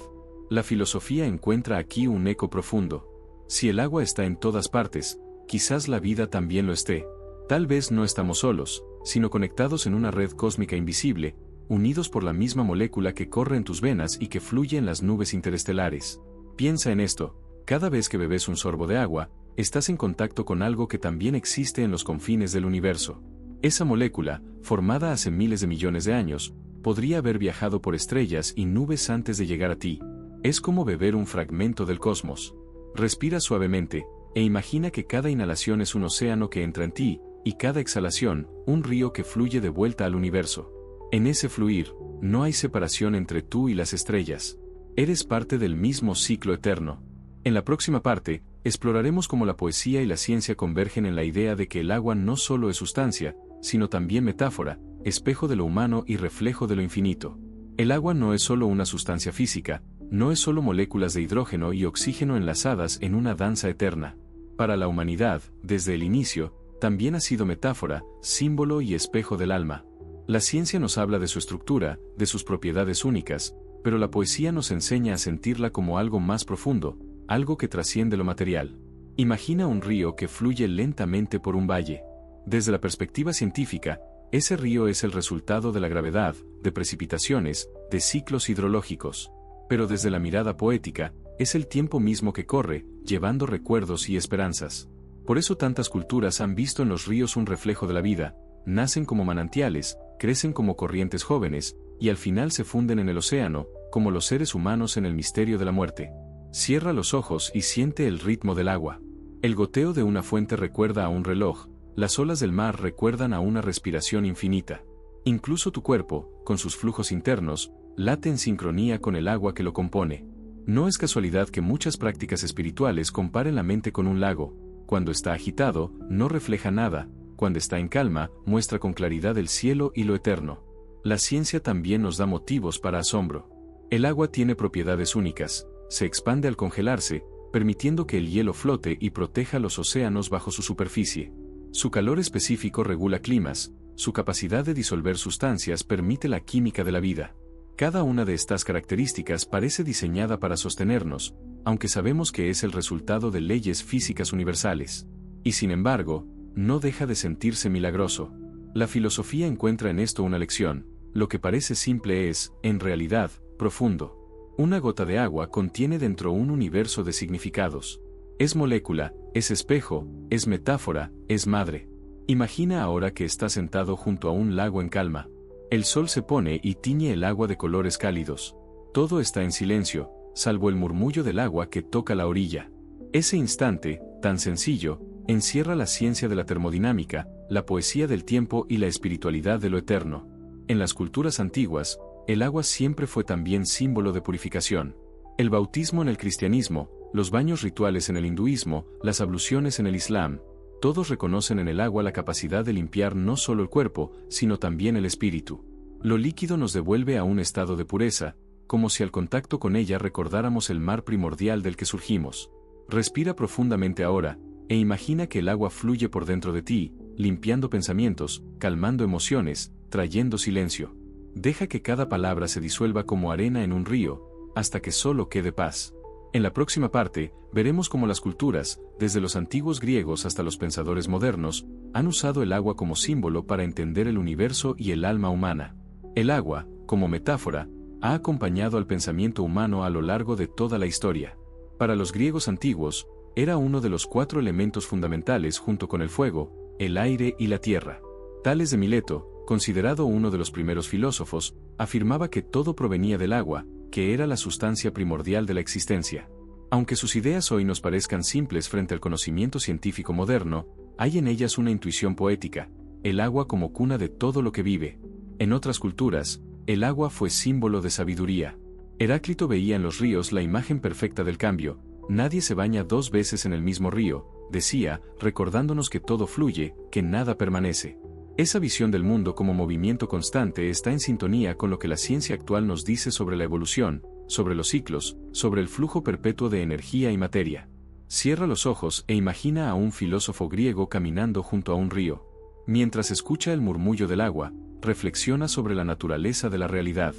La filosofía encuentra aquí un eco profundo. Si el agua está en todas partes, quizás la vida también lo esté. Tal vez no estamos solos, sino conectados en una red cósmica invisible, unidos por la misma molécula que corre en tus venas y que fluye en las nubes interestelares. Piensa en esto, cada vez que bebes un sorbo de agua, estás en contacto con algo que también existe en los confines del universo. Esa molécula, formada hace miles de millones de años, podría haber viajado por estrellas y nubes antes de llegar a ti. Es como beber un fragmento del cosmos. Respira suavemente, e imagina que cada inhalación es un océano que entra en ti, y cada exhalación, un río que fluye de vuelta al universo. En ese fluir, no hay separación entre tú y las estrellas. Eres parte del mismo ciclo eterno. En la próxima parte, exploraremos cómo la poesía y la ciencia convergen en la idea de que el agua no solo es sustancia, sino también metáfora, espejo de lo humano y reflejo de lo infinito. El agua no es solo una sustancia física, no es solo moléculas de hidrógeno y oxígeno enlazadas en una danza eterna. Para la humanidad, desde el inicio, también ha sido metáfora, símbolo y espejo del alma. La ciencia nos habla de su estructura, de sus propiedades únicas, pero la poesía nos enseña a sentirla como algo más profundo, algo que trasciende lo material. Imagina un río que fluye lentamente por un valle. Desde la perspectiva científica, ese río es el resultado de la gravedad, de precipitaciones, de ciclos hidrológicos. Pero desde la mirada poética, es el tiempo mismo que corre, llevando recuerdos y esperanzas. Por eso tantas culturas han visto en los ríos un reflejo de la vida, nacen como manantiales, crecen como corrientes jóvenes, y al final se funden en el océano, como los seres humanos en el misterio de la muerte. Cierra los ojos y siente el ritmo del agua. El goteo de una fuente recuerda a un reloj, las olas del mar recuerdan a una respiración infinita. Incluso tu cuerpo, con sus flujos internos, late en sincronía con el agua que lo compone. No es casualidad que muchas prácticas espirituales comparen la mente con un lago. Cuando está agitado, no refleja nada, cuando está en calma, muestra con claridad el cielo y lo eterno. La ciencia también nos da motivos para asombro. El agua tiene propiedades únicas, se expande al congelarse, permitiendo que el hielo flote y proteja los océanos bajo su superficie. Su calor específico regula climas, su capacidad de disolver sustancias permite la química de la vida. Cada una de estas características parece diseñada para sostenernos, aunque sabemos que es el resultado de leyes físicas universales. Y sin embargo, no deja de sentirse milagroso. La filosofía encuentra en esto una lección: lo que parece simple es, en realidad, profundo. Una gota de agua contiene dentro un universo de significados. Es molécula, es espejo, es metáfora, es madre. Imagina ahora que estás sentado junto a un lago en calma. El sol se pone y tiñe el agua de colores cálidos. Todo está en silencio, salvo el murmullo del agua que toca la orilla. Ese instante, tan sencillo, encierra la ciencia de la termodinámica, la poesía del tiempo y la espiritualidad de lo eterno. En las culturas antiguas, el agua siempre fue también símbolo de purificación. El bautismo en el cristianismo, los baños rituales en el hinduismo, las abluciones en el islam, todos reconocen en el agua la capacidad de limpiar no solo el cuerpo, sino también el espíritu. Lo líquido nos devuelve a un estado de pureza, como si al contacto con ella recordáramos el mar primordial del que surgimos. Respira profundamente ahora, e imagina que el agua fluye por dentro de ti, limpiando pensamientos, calmando emociones, trayendo silencio. Deja que cada palabra se disuelva como arena en un río, hasta que solo quede paz. En la próxima parte, veremos cómo las culturas, desde los antiguos griegos hasta los pensadores modernos, han usado el agua como símbolo para entender el universo y el alma humana. El agua, como metáfora, ha acompañado al pensamiento humano a lo largo de toda la historia. Para los griegos antiguos, era uno de los 4 elementos fundamentales junto con el fuego, el aire y la tierra. Tales de Mileto, considerado uno de los primeros filósofos, afirmaba que todo provenía del agua, que era la sustancia primordial de la existencia. Aunque sus ideas hoy nos parezcan simples frente al conocimiento científico moderno, hay en ellas una intuición poética, el agua como cuna de todo lo que vive. En otras culturas, el agua fue símbolo de sabiduría. Heráclito veía en los ríos la imagen perfecta del cambio. Nadie se baña 2 veces en el mismo río, decía, recordándonos que todo fluye, que nada permanece. Esa visión del mundo como movimiento constante está en sintonía con lo que la ciencia actual nos dice sobre la evolución, sobre los ciclos, sobre el flujo perpetuo de energía y materia. Cierra los ojos e imagina a un filósofo griego caminando junto a un río. Mientras escucha el murmullo del agua, reflexiona sobre la naturaleza de la realidad.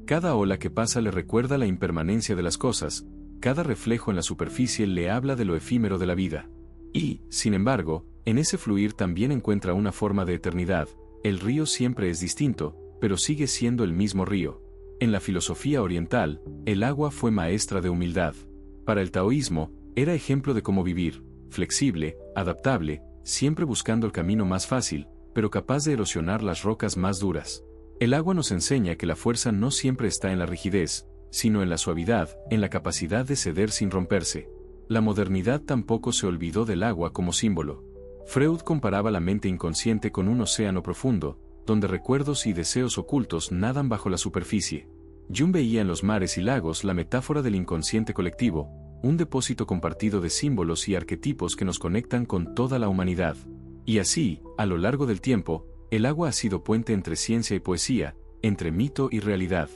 Cada ola que pasa le recuerda la impermanencia de las cosas, cada reflejo en la superficie le habla de lo efímero de la vida. Y, sin embargo, en ese fluir también encuentra una forma de eternidad. El río siempre es distinto, pero sigue siendo el mismo río. En la filosofía oriental, el agua fue maestra de humildad. Para el taoísmo, era ejemplo de cómo vivir, flexible, adaptable, siempre buscando el camino más fácil, pero capaz de erosionar las rocas más duras. El agua nos enseña que la fuerza no siempre está en la rigidez, sino en la suavidad, en la capacidad de ceder sin romperse. La modernidad tampoco se olvidó del agua como símbolo. Freud comparaba la mente inconsciente con un océano profundo, donde recuerdos y deseos ocultos nadan bajo la superficie. Jung veía en los mares y lagos la metáfora del inconsciente colectivo, un depósito compartido de símbolos y arquetipos que nos conectan con toda la humanidad. Y así, a lo largo del tiempo, el agua ha sido puente entre ciencia y poesía, entre mito y realidad.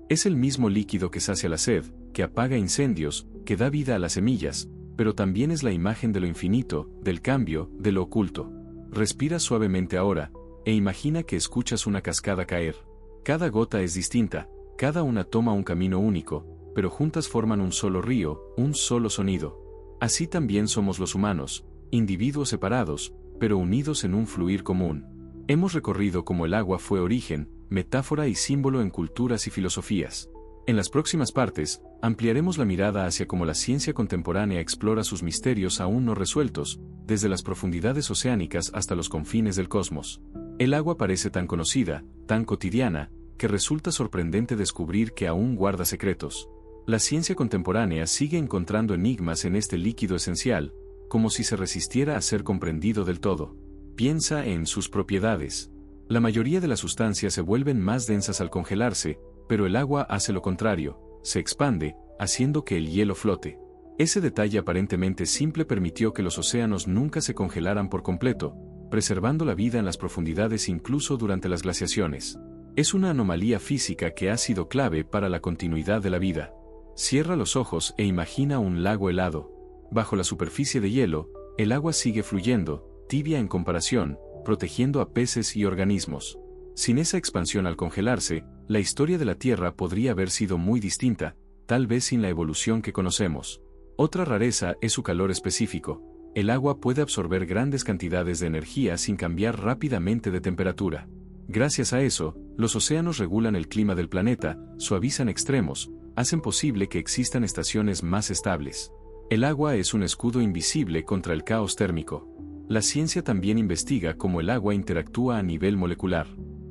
Es el mismo líquido que sacia la sed, que apaga incendios, que da vida a las semillas, pero también es la imagen de lo infinito, del cambio, de lo oculto. Respira suavemente ahora, e imagina que escuchas una cascada caer. Cada gota es distinta, cada una toma un camino único, pero juntas forman un solo río, un solo sonido. Así también somos los humanos, individuos separados, pero unidos en un fluir común. Hemos recorrido cómo el agua fue origen, metáfora y símbolo en culturas y filosofías. En las próximas partes, ampliaremos la mirada hacia cómo la ciencia contemporánea explora sus misterios aún no resueltos, desde las profundidades oceánicas hasta los confines del cosmos. El agua parece tan conocida, tan cotidiana, que resulta sorprendente descubrir que aún guarda secretos. La ciencia contemporánea sigue encontrando enigmas en este líquido esencial, como si se resistiera a ser comprendido del todo. Piensa en sus propiedades. La mayoría de las sustancias se vuelven más densas al congelarse, pero el agua hace lo contrario, se expande, haciendo que el hielo flote. Ese detalle aparentemente simple permitió que los océanos nunca se congelaran por completo, preservando la vida en las profundidades incluso durante las glaciaciones. Es una anomalía física que ha sido clave para la continuidad de la vida. Cierra los ojos e imagina un lago helado. Bajo la superficie de hielo, el agua sigue fluyendo, tibia en comparación, protegiendo a peces y organismos. Sin esa expansión al congelarse, la historia de la Tierra podría haber sido muy distinta, tal vez sin la evolución que conocemos. Otra rareza es su calor específico. El agua puede absorber grandes cantidades de energía sin cambiar rápidamente de temperatura. Gracias a eso, los océanos regulan el clima del planeta, suavizan extremos, hacen posible que existan estaciones más estables. El agua es un escudo invisible contra el caos térmico. La ciencia también investiga cómo el agua interactúa a nivel molecular.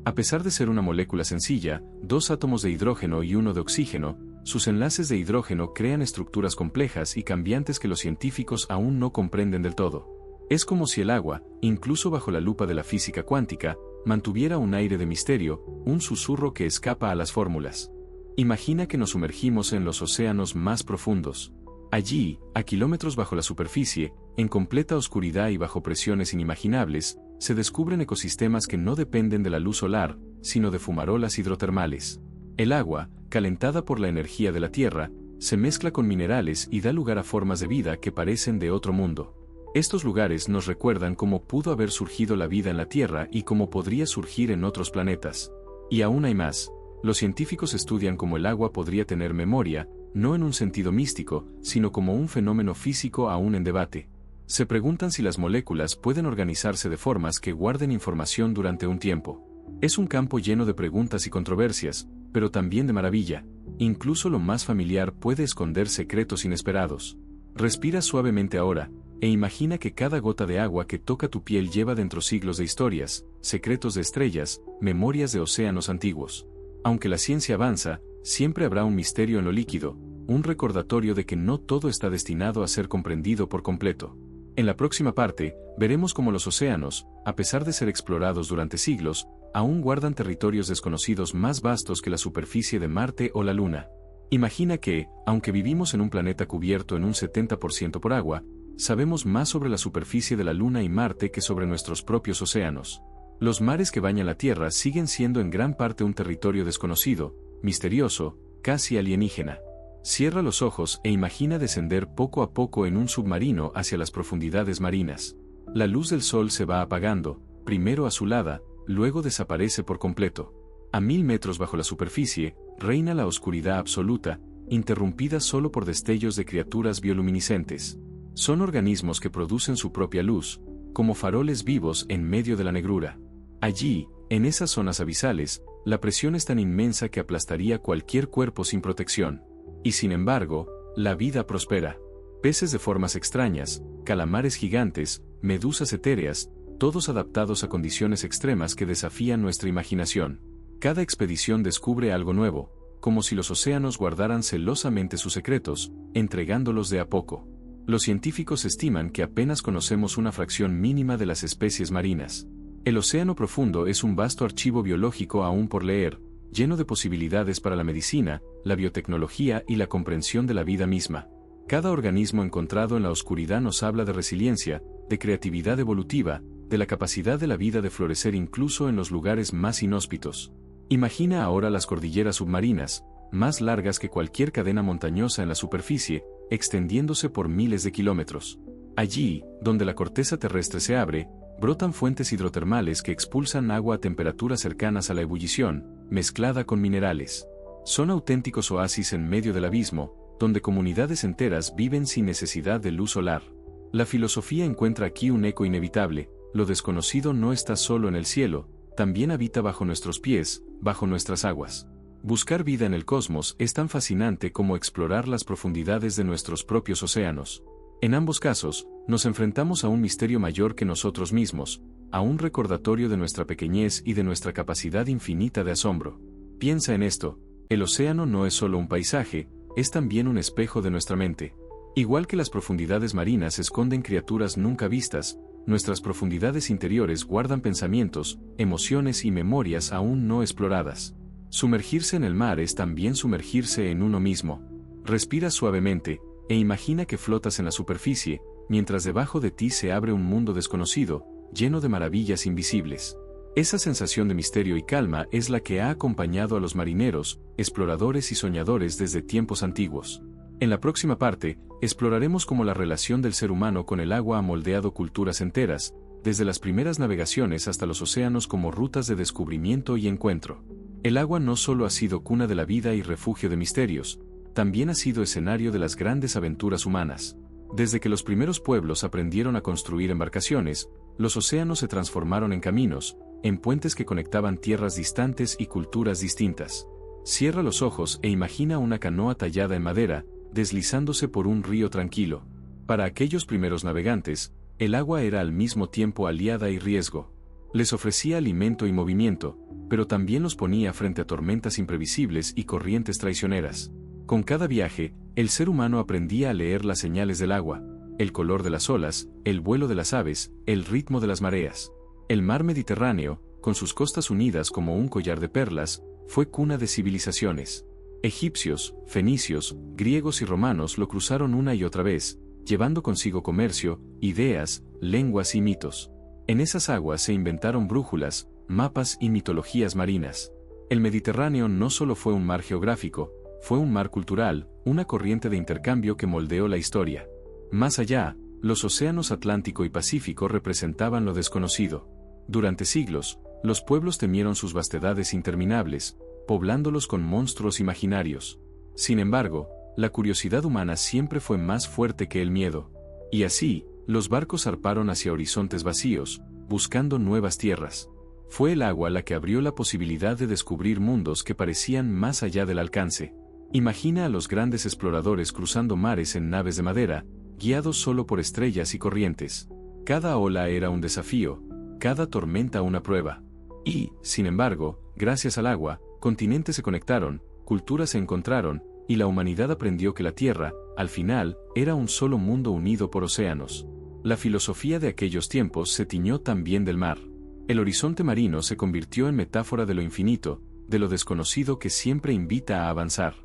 A pesar de ser una molécula sencilla, 2 átomos de hidrógeno y 1 de oxígeno, sus enlaces de hidrógeno crean estructuras complejas y cambiantes que los científicos aún no comprenden del todo. Es como si el agua, incluso bajo la lupa de la física cuántica, mantuviera un aire de misterio, un susurro que escapa a las fórmulas. Imagina que nos sumergimos en los océanos más profundos. Allí, a kilómetros bajo la superficie, en completa oscuridad y bajo presiones inimaginables, se descubren ecosistemas que no dependen de la luz solar, sino de fumarolas hidrotermales. El agua, calentada por la energía de la Tierra, se mezcla con minerales y da lugar a formas de vida que parecen de otro mundo. Estos lugares nos recuerdan cómo pudo haber surgido la vida en la Tierra y cómo podría surgir en otros planetas. Y aún hay más. Los científicos estudian cómo el agua podría tener memoria, no en un sentido místico, sino como un fenómeno físico aún en debate. Se preguntan si las moléculas pueden organizarse de formas que guarden información durante un tiempo. Es un campo lleno de preguntas y controversias, pero también de maravilla. Incluso lo más familiar puede esconder secretos inesperados. Respira suavemente ahora, e imagina que cada gota de agua que toca tu piel lleva dentro siglos de historias, secretos de estrellas, memorias de océanos antiguos. Aunque la ciencia avanza, siempre habrá un misterio en lo líquido, un recordatorio de que no todo está destinado a ser comprendido por completo. En la próxima parte, veremos cómo los océanos, a pesar de ser explorados durante siglos, aún guardan territorios desconocidos más vastos que la superficie de Marte o la Luna. Imagina que, aunque vivimos en un planeta cubierto en un 70% por agua, sabemos más sobre la superficie de la Luna y Marte que sobre nuestros propios océanos. Los mares que bañan la Tierra siguen siendo en gran parte un territorio desconocido, misterioso, casi alienígena. Cierra los ojos e imagina descender poco a poco en un submarino hacia las profundidades marinas. La luz del sol se va apagando, primero azulada, luego desaparece por completo. A 1000 metros bajo la superficie, reina la oscuridad absoluta, interrumpida solo por destellos de criaturas bioluminiscentes. Son organismos que producen su propia luz, como faroles vivos en medio de la negrura. Allí, en esas zonas abisales, la presión es tan inmensa que aplastaría cualquier cuerpo sin protección. Y sin embargo, la vida prospera. Peces de formas extrañas, calamares gigantes, medusas etéreas, todos adaptados a condiciones extremas que desafían nuestra imaginación. Cada expedición descubre algo nuevo, como si los océanos guardaran celosamente sus secretos, entregándolos de a poco. Los científicos estiman que apenas conocemos una fracción mínima de las especies marinas. El océano profundo es un vasto archivo biológico aún por leer, lleno de posibilidades para la medicina, la biotecnología y la comprensión de la vida misma. Cada organismo encontrado en la oscuridad nos habla de resiliencia, de creatividad evolutiva, de la capacidad de la vida de florecer incluso en los lugares más inhóspitos. Imagina ahora las cordilleras submarinas, más largas que cualquier cadena montañosa en la superficie, extendiéndose por miles de kilómetros. Allí, donde la corteza terrestre se abre, brotan fuentes hidrotermales que expulsan agua a temperaturas cercanas a la ebullición, mezclada con minerales. Son auténticos oasis en medio del abismo, donde comunidades enteras viven sin necesidad de luz solar. La filosofía encuentra aquí un eco inevitable: lo desconocido no está solo en el cielo, también habita bajo nuestros pies, bajo nuestras aguas. Buscar vida en el cosmos es tan fascinante como explorar las profundidades de nuestros propios océanos. En ambos casos, nos enfrentamos a un misterio mayor que nosotros mismos, a un recordatorio de nuestra pequeñez y de nuestra capacidad infinita de asombro. Piensa en esto: el océano no es solo un paisaje, es también un espejo de nuestra mente. Igual que las profundidades marinas esconden criaturas nunca vistas, nuestras profundidades interiores guardan pensamientos, emociones y memorias aún no exploradas. Sumergirse en el mar es también sumergirse en uno mismo. Respira suavemente, e imagina que flotas en la superficie, mientras debajo de ti se abre un mundo desconocido, lleno de maravillas invisibles. Esa sensación de misterio y calma es la que ha acompañado a los marineros, exploradores y soñadores desde tiempos antiguos. En la próxima parte, exploraremos cómo la relación del ser humano con el agua ha moldeado culturas enteras, desde las primeras navegaciones hasta los océanos como rutas de descubrimiento y encuentro. El agua no solo ha sido cuna de la vida y refugio de misterios, también ha sido escenario de las grandes aventuras humanas. Desde que los primeros pueblos aprendieron a construir embarcaciones, los océanos se transformaron en caminos, en puentes que conectaban tierras distantes y culturas distintas. Cierra los ojos e imagina una canoa tallada en madera, deslizándose por un río tranquilo. Para aquellos primeros navegantes, el agua era al mismo tiempo aliada y riesgo. Les ofrecía alimento y movimiento, pero también los ponía frente a tormentas imprevisibles y corrientes traicioneras. Con cada viaje, el ser humano aprendía a leer las señales del agua, el color de las olas, el vuelo de las aves, el ritmo de las mareas. El mar Mediterráneo, con sus costas unidas como un collar de perlas, fue cuna de civilizaciones. Egipcios, fenicios, griegos y romanos lo cruzaron una y otra vez, llevando consigo comercio, ideas, lenguas y mitos. En esas aguas se inventaron brújulas, mapas y mitologías marinas. El Mediterráneo no solo fue un mar geográfico, fue un mar cultural, una corriente de intercambio que moldeó la historia. Más allá, los océanos Atlántico y Pacífico representaban lo desconocido. Durante siglos, los pueblos temieron sus vastedades interminables, poblándolos con monstruos imaginarios. Sin embargo, la curiosidad humana siempre fue más fuerte que el miedo. Y así, los barcos zarparon hacia horizontes vacíos, buscando nuevas tierras. Fue el agua la que abrió la posibilidad de descubrir mundos que parecían más allá del alcance. Imagina a los grandes exploradores cruzando mares en naves de madera, guiados solo por estrellas y corrientes. Cada ola era un desafío, cada tormenta una prueba. Y, sin embargo, gracias al agua, continentes se conectaron, culturas se encontraron, y la humanidad aprendió que la Tierra, al final, era un solo mundo unido por océanos. La filosofía de aquellos tiempos se tiñó también del mar. El horizonte marino se convirtió en metáfora de lo infinito, de lo desconocido que siempre invita a avanzar.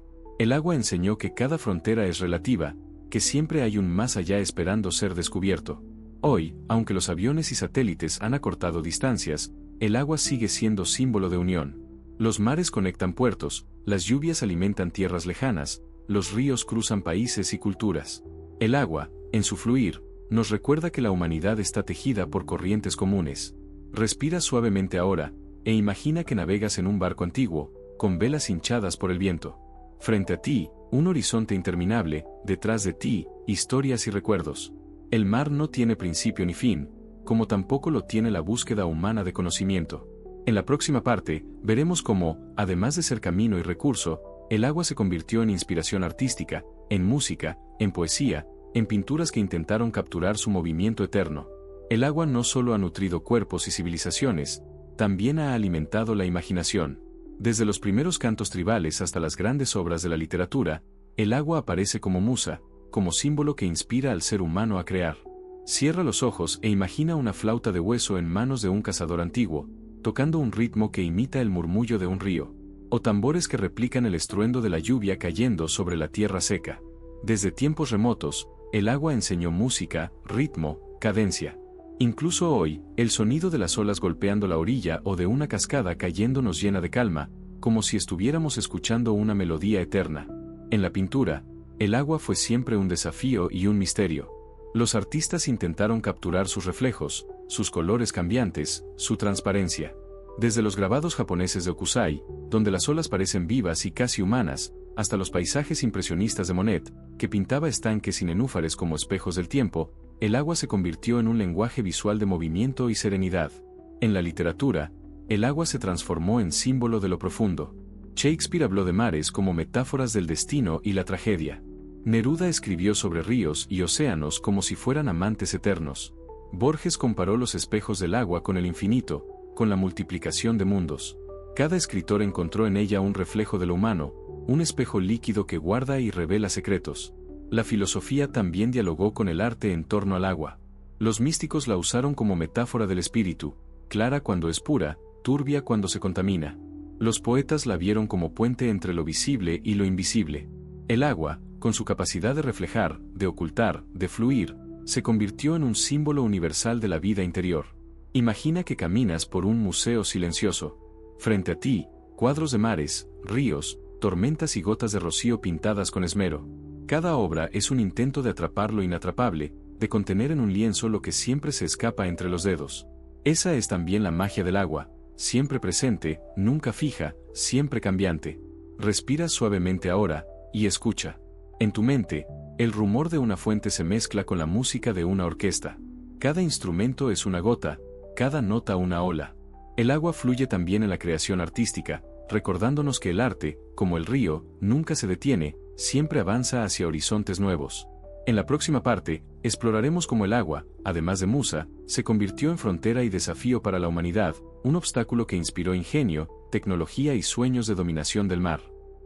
El agua enseñó que cada frontera es relativa, que siempre hay un más allá esperando ser descubierto. Hoy, aunque los aviones y satélites han acortado distancias, el agua sigue siendo símbolo de unión. Los mares conectan puertos, las lluvias alimentan tierras lejanas, los ríos cruzan países y culturas. El agua, en su fluir, nos recuerda que la humanidad está tejida por corrientes comunes. Respira suavemente ahora, e imagina que navegas en un barco antiguo, con velas hinchadas por el viento. Frente a ti, un horizonte interminable, detrás de ti, historias y recuerdos. El mar no tiene principio ni fin, como tampoco lo tiene la búsqueda humana de conocimiento. En la próxima parte, veremos cómo, además de ser camino y recurso, el agua se convirtió en inspiración artística, en música, en poesía, en pinturas que intentaron capturar su movimiento eterno. El agua no solo ha nutrido cuerpos y civilizaciones, también ha alimentado la imaginación. Desde los primeros cantos tribales hasta las grandes obras de la literatura, el agua aparece como musa, como símbolo que inspira al ser humano a crear. Cierra los ojos e imagina una flauta de hueso en manos de un cazador antiguo, tocando un ritmo que imita el murmullo de un río, o tambores que replican el estruendo de la lluvia cayendo sobre la tierra seca. Desde tiempos remotos, el agua enseñó música, ritmo, cadencia. Incluso hoy, el sonido de las olas golpeando la orilla o de una cascada cayendo nos llena de calma, como si estuviéramos escuchando una melodía eterna. En la pintura, el agua fue siempre un desafío y un misterio. Los artistas intentaron capturar sus reflejos, sus colores cambiantes, su transparencia. Desde los grabados japoneses de Okusai, donde las olas parecen vivas y casi humanas, hasta los paisajes impresionistas de Monet, que pintaba estanques y nenúfares como espejos del tiempo, el agua se convirtió en un lenguaje visual de movimiento y serenidad. En la literatura, el agua se transformó en símbolo de lo profundo. Shakespeare habló de mares como metáforas del destino y la tragedia. Neruda escribió sobre ríos y océanos como si fueran amantes eternos. Borges comparó los espejos del agua con el infinito, con la multiplicación de mundos. Cada escritor encontró en ella un reflejo de lo humano, un espejo líquido que guarda y revela secretos. La filosofía también dialogó con el arte en torno al agua. Los místicos la usaron como metáfora del espíritu, clara cuando es pura, turbia cuando se contamina. Los poetas la vieron como puente entre lo visible y lo invisible. El agua, con su capacidad de reflejar, de ocultar, de fluir, se convirtió en un símbolo universal de la vida interior. Imagina que caminas por un museo silencioso. Frente a ti, cuadros de mares, ríos, tormentas y gotas de rocío pintadas con esmero. Cada obra es un intento de atrapar lo inatrapable, de contener en un lienzo lo que siempre se escapa entre los dedos. Esa es también la magia del agua, siempre presente, nunca fija, siempre cambiante. Respira suavemente ahora, y escucha. En tu mente, el rumor de una fuente se mezcla con la música de una orquesta. Cada instrumento es una gota, cada nota una ola. El agua fluye también en la creación artística, recordándonos que el arte, como el río, nunca se detiene, siempre avanza hacia horizontes nuevos. En la próxima parte, exploraremos cómo el agua, además de musa, se convirtió en frontera y desafío para la humanidad, un obstáculo que inspiró ingenio, tecnología y sueños de dominación del mar.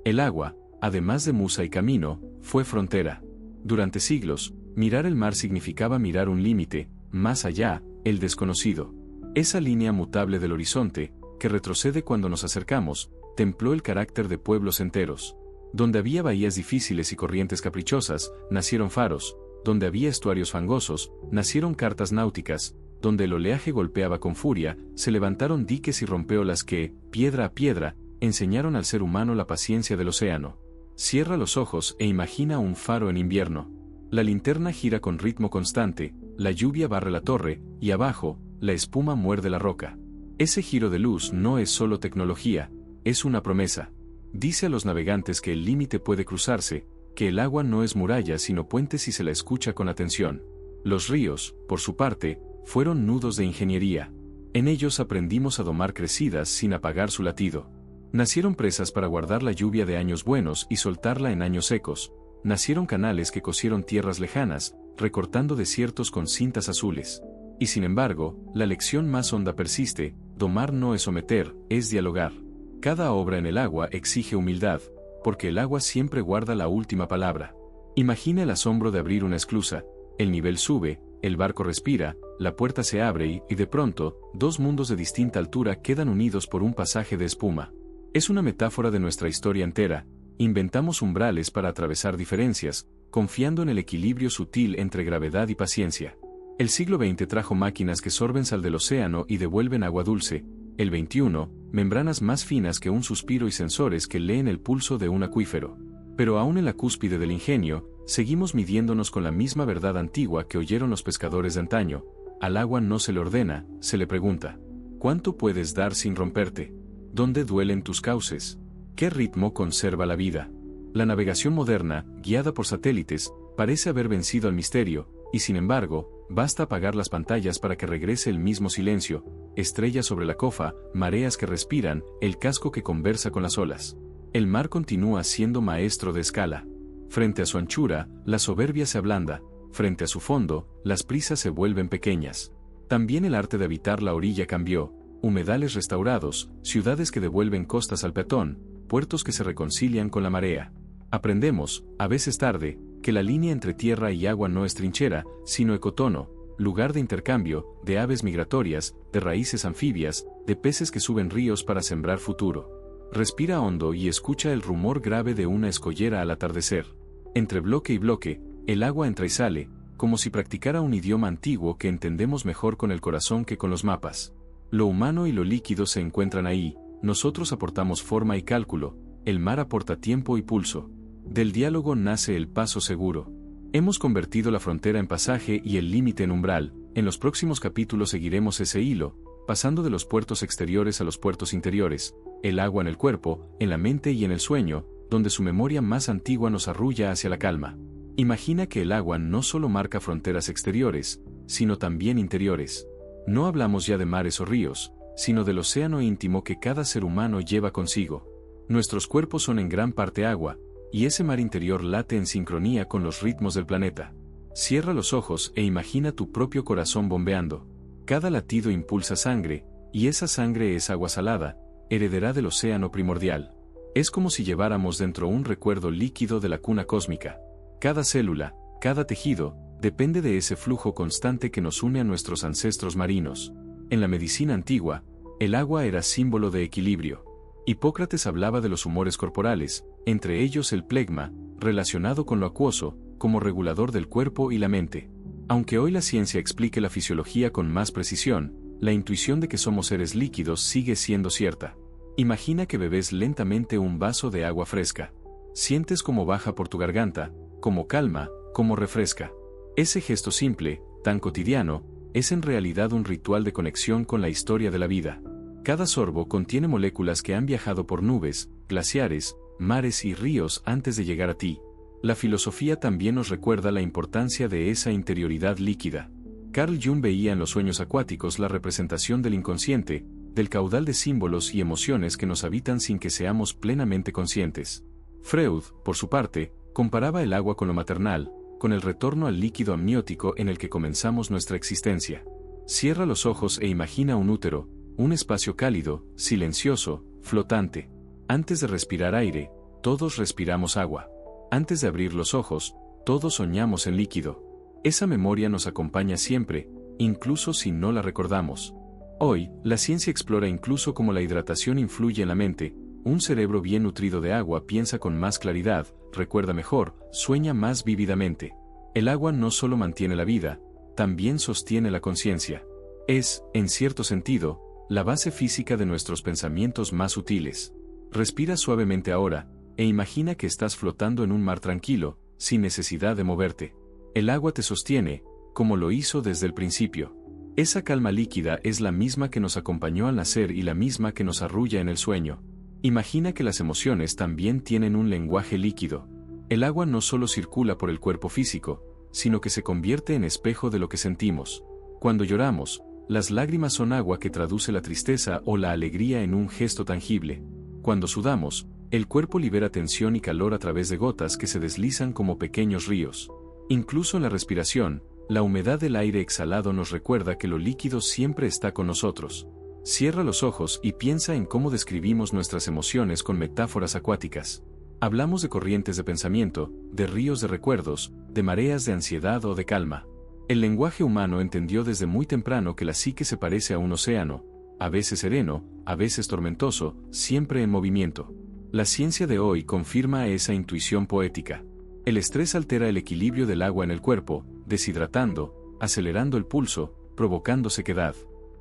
El agua, además de musa y camino, fue frontera. Durante siglos, mirar el mar significaba mirar un límite, más allá, el desconocido. Esa línea mutable del horizonte, que retrocede cuando nos acercamos, templó el carácter de pueblos enteros. Donde había bahías difíciles y corrientes caprichosas, nacieron faros; donde había estuarios fangosos, nacieron cartas náuticas; donde el oleaje golpeaba con furia, se levantaron diques y rompeolas que, piedra a piedra, enseñaron al ser humano la paciencia del océano. Cierra los ojos e imagina un faro en invierno. La linterna gira con ritmo constante, la lluvia barre la torre, y abajo, la espuma muerde la roca. Ese giro de luz no es solo tecnología, es una promesa. Dice a los navegantes que el límite puede cruzarse, que el agua no es muralla sino puente si se la escucha con atención. Los ríos, por su parte, fueron nudos de ingeniería. En ellos aprendimos a domar crecidas sin apagar su latido. Nacieron presas para guardar la lluvia de años buenos y soltarla en años secos. Nacieron canales que cosieron tierras lejanas, recortando desiertos con cintas azules. Y sin embargo, la lección más honda persiste: domar no es someter, es dialogar. Cada obra en el agua exige humildad, porque el agua siempre guarda la última palabra. Imagina el asombro de abrir una esclusa, el nivel sube, el barco respira, la puerta se abre y de pronto, dos mundos de distinta altura quedan unidos por un pasaje de espuma. Es una metáfora de nuestra historia entera. Inventamos umbrales para atravesar diferencias, confiando en el equilibrio sutil entre gravedad y paciencia. El siglo XX trajo máquinas que sorben sal del océano y devuelven agua dulce. El XXI, membranas más finas que un suspiro y sensores que leen el pulso de un acuífero. Pero aún en la cúspide del ingenio, seguimos midiéndonos con la misma verdad antigua que oyeron los pescadores de antaño: al agua no se le ordena, se le pregunta. ¿Cuánto puedes dar sin romperte? ¿Dónde duelen tus cauces? ¿Qué ritmo conserva la vida? La navegación moderna, guiada por satélites, parece haber vencido al misterio, y sin embargo, basta apagar las pantallas para que regrese el mismo silencio: estrellas sobre la cofa, mareas que respiran, el casco que conversa con las olas. El mar continúa siendo maestro de escala. Frente a su anchura, la soberbia se ablanda; frente a su fondo, las prisas se vuelven pequeñas. También el arte de habitar la orilla cambió: humedales restaurados, ciudades que devuelven costas al peatón, puertos que se reconcilian con la marea. Aprendemos, a veces tarde, que la línea entre tierra y agua no es trinchera, sino ecotono, lugar de intercambio, de aves migratorias, de raíces anfibias, de peces que suben ríos para sembrar futuro. Respira hondo y escucha el rumor grave de una escollera al atardecer. Entre bloque y bloque, el agua entra y sale, como si practicara un idioma antiguo que entendemos mejor con el corazón que con los mapas. Lo humano y lo líquido se encuentran ahí, nosotros aportamos forma y cálculo, el mar aporta tiempo y pulso. Del diálogo nace el paso seguro. Hemos convertido la frontera en pasaje y el límite en umbral. En los próximos capítulos seguiremos ese hilo, pasando de los puertos exteriores a los puertos interiores, el agua en el cuerpo, en la mente y en el sueño, donde su memoria más antigua nos arrulla hacia la calma. Imagina que el agua no solo marca fronteras exteriores, sino también interiores. No hablamos ya de mares o ríos, sino del océano íntimo que cada ser humano lleva consigo. Nuestros cuerpos son en gran parte agua, y ese mar interior late en sincronía con los ritmos del planeta. Cierra los ojos e imagina tu propio corazón bombeando. Cada latido impulsa sangre, y esa sangre es agua salada, heredera del océano primordial. Es como si lleváramos dentro un recuerdo líquido de la cuna cósmica. Cada célula, cada tejido, depende de ese flujo constante que nos une a nuestros ancestros marinos. En la medicina antigua, el agua era símbolo de equilibrio. Hipócrates hablaba de los humores corporales, entre ellos el plegma, relacionado con lo acuoso, como regulador del cuerpo y la mente. Aunque hoy la ciencia explique la fisiología con más precisión, la intuición de que somos seres líquidos sigue siendo cierta. Imagina que bebes lentamente un vaso de agua fresca. Sientes cómo baja por tu garganta, cómo calma, cómo refresca. Ese gesto simple, tan cotidiano, es en realidad un ritual de conexión con la historia de la vida. Cada sorbo contiene moléculas que han viajado por nubes, glaciares, mares y ríos antes de llegar a ti. La filosofía también nos recuerda la importancia de esa interioridad líquida. Carl Jung veía en los sueños acuáticos la representación del inconsciente, del caudal de símbolos y emociones que nos habitan sin que seamos plenamente conscientes. Freud, por su parte, comparaba el agua con lo maternal, con el retorno al líquido amniótico en el que comenzamos nuestra existencia. Cierra los ojos e imagina un útero, un espacio cálido, silencioso, flotante. Antes de respirar aire, todos respiramos agua. Antes de abrir los ojos, todos soñamos en líquido. Esa memoria nos acompaña siempre, incluso si no la recordamos. Hoy, la ciencia explora incluso cómo la hidratación influye en la mente. Un cerebro bien nutrido de agua piensa con más claridad, recuerda mejor, sueña más vívidamente. El agua no solo mantiene la vida, también sostiene la conciencia. Es, en cierto sentido, la base física de nuestros pensamientos más sutiles. Respira suavemente ahora, e imagina que estás flotando en un mar tranquilo, sin necesidad de moverte. El agua te sostiene, como lo hizo desde el principio. Esa calma líquida es la misma que nos acompañó al nacer y la misma que nos arrulla en el sueño. Imagina que las emociones también tienen un lenguaje líquido. El agua no solo circula por el cuerpo físico, sino que se convierte en espejo de lo que sentimos. Cuando lloramos, las lágrimas son agua que traduce la tristeza o la alegría en un gesto tangible. Cuando sudamos, el cuerpo libera tensión y calor a través de gotas que se deslizan como pequeños ríos. Incluso en la respiración, la humedad del aire exhalado nos recuerda que lo líquido siempre está con nosotros. Cierra los ojos y piensa en cómo describimos nuestras emociones con metáforas acuáticas. Hablamos de corrientes de pensamiento, de ríos de recuerdos, de mareas de ansiedad o de calma. El lenguaje humano entendió desde muy temprano que la psique se parece a un océano, a veces sereno, a veces tormentoso, siempre en movimiento. La ciencia de hoy confirma esa intuición poética. El estrés altera el equilibrio del agua en el cuerpo, deshidratando, acelerando el pulso, provocando sequedad.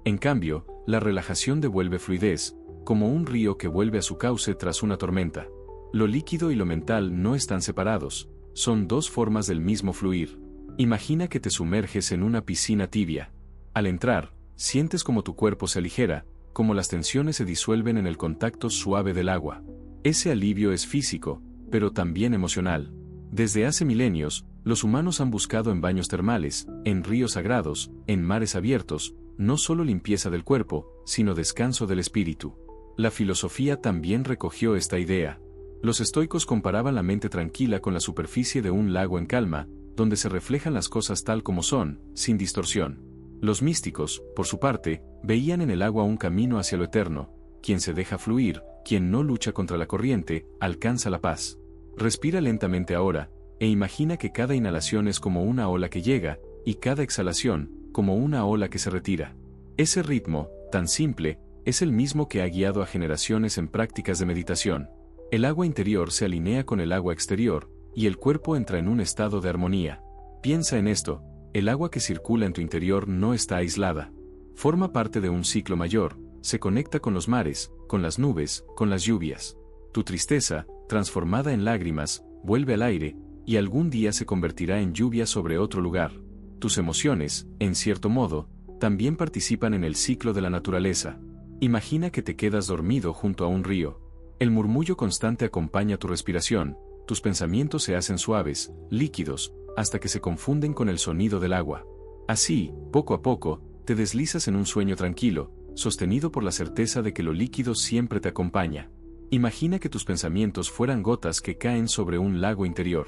En cambio, la relajación devuelve fluidez, como un río que vuelve a su cauce tras una tormenta. Lo líquido y lo mental no están separados, son dos formas del mismo fluir. Imagina que te sumerges en una piscina tibia. Al entrar, sientes como tu cuerpo se aligera, como las tensiones se disuelven en el contacto suave del agua. Ese alivio es físico, pero también emocional. Desde hace milenios, los humanos han buscado en baños termales, en ríos sagrados, en mares abiertos, no solo limpieza del cuerpo, sino descanso del espíritu. La filosofía también recogió esta idea. Los estoicos comparaban la mente tranquila con la superficie de un lago en calma, donde se reflejan las cosas tal como son, sin distorsión. Los místicos, por su parte, veían en el agua un camino hacia lo eterno. Quien se deja fluir, quien no lucha contra la corriente, alcanza la paz. Respira lentamente ahora, e imagina que cada inhalación es como una ola que llega, y cada exhalación, como una ola que se retira. Ese ritmo, tan simple, es el mismo que ha guiado a generaciones en prácticas de meditación. El agua interior se alinea con el agua exterior, y el cuerpo entra en un estado de armonía. Piensa en esto, el agua que circula en tu interior no está aislada. Forma parte de un ciclo mayor, se conecta con los mares, con las nubes, con las lluvias. Tu tristeza, transformada en lágrimas, vuelve al aire, y algún día se convertirá en lluvia sobre otro lugar. Tus emociones, en cierto modo, también participan en el ciclo de la naturaleza. Imagina que te quedas dormido junto a un río. El murmullo constante acompaña tu respiración, tus pensamientos se hacen suaves, líquidos, hasta que se confunden con el sonido del agua. Así, poco a poco, te deslizas en un sueño tranquilo, sostenido por la certeza de que lo líquido siempre te acompaña. Imagina que tus pensamientos fueran gotas que caen sobre un lago interior.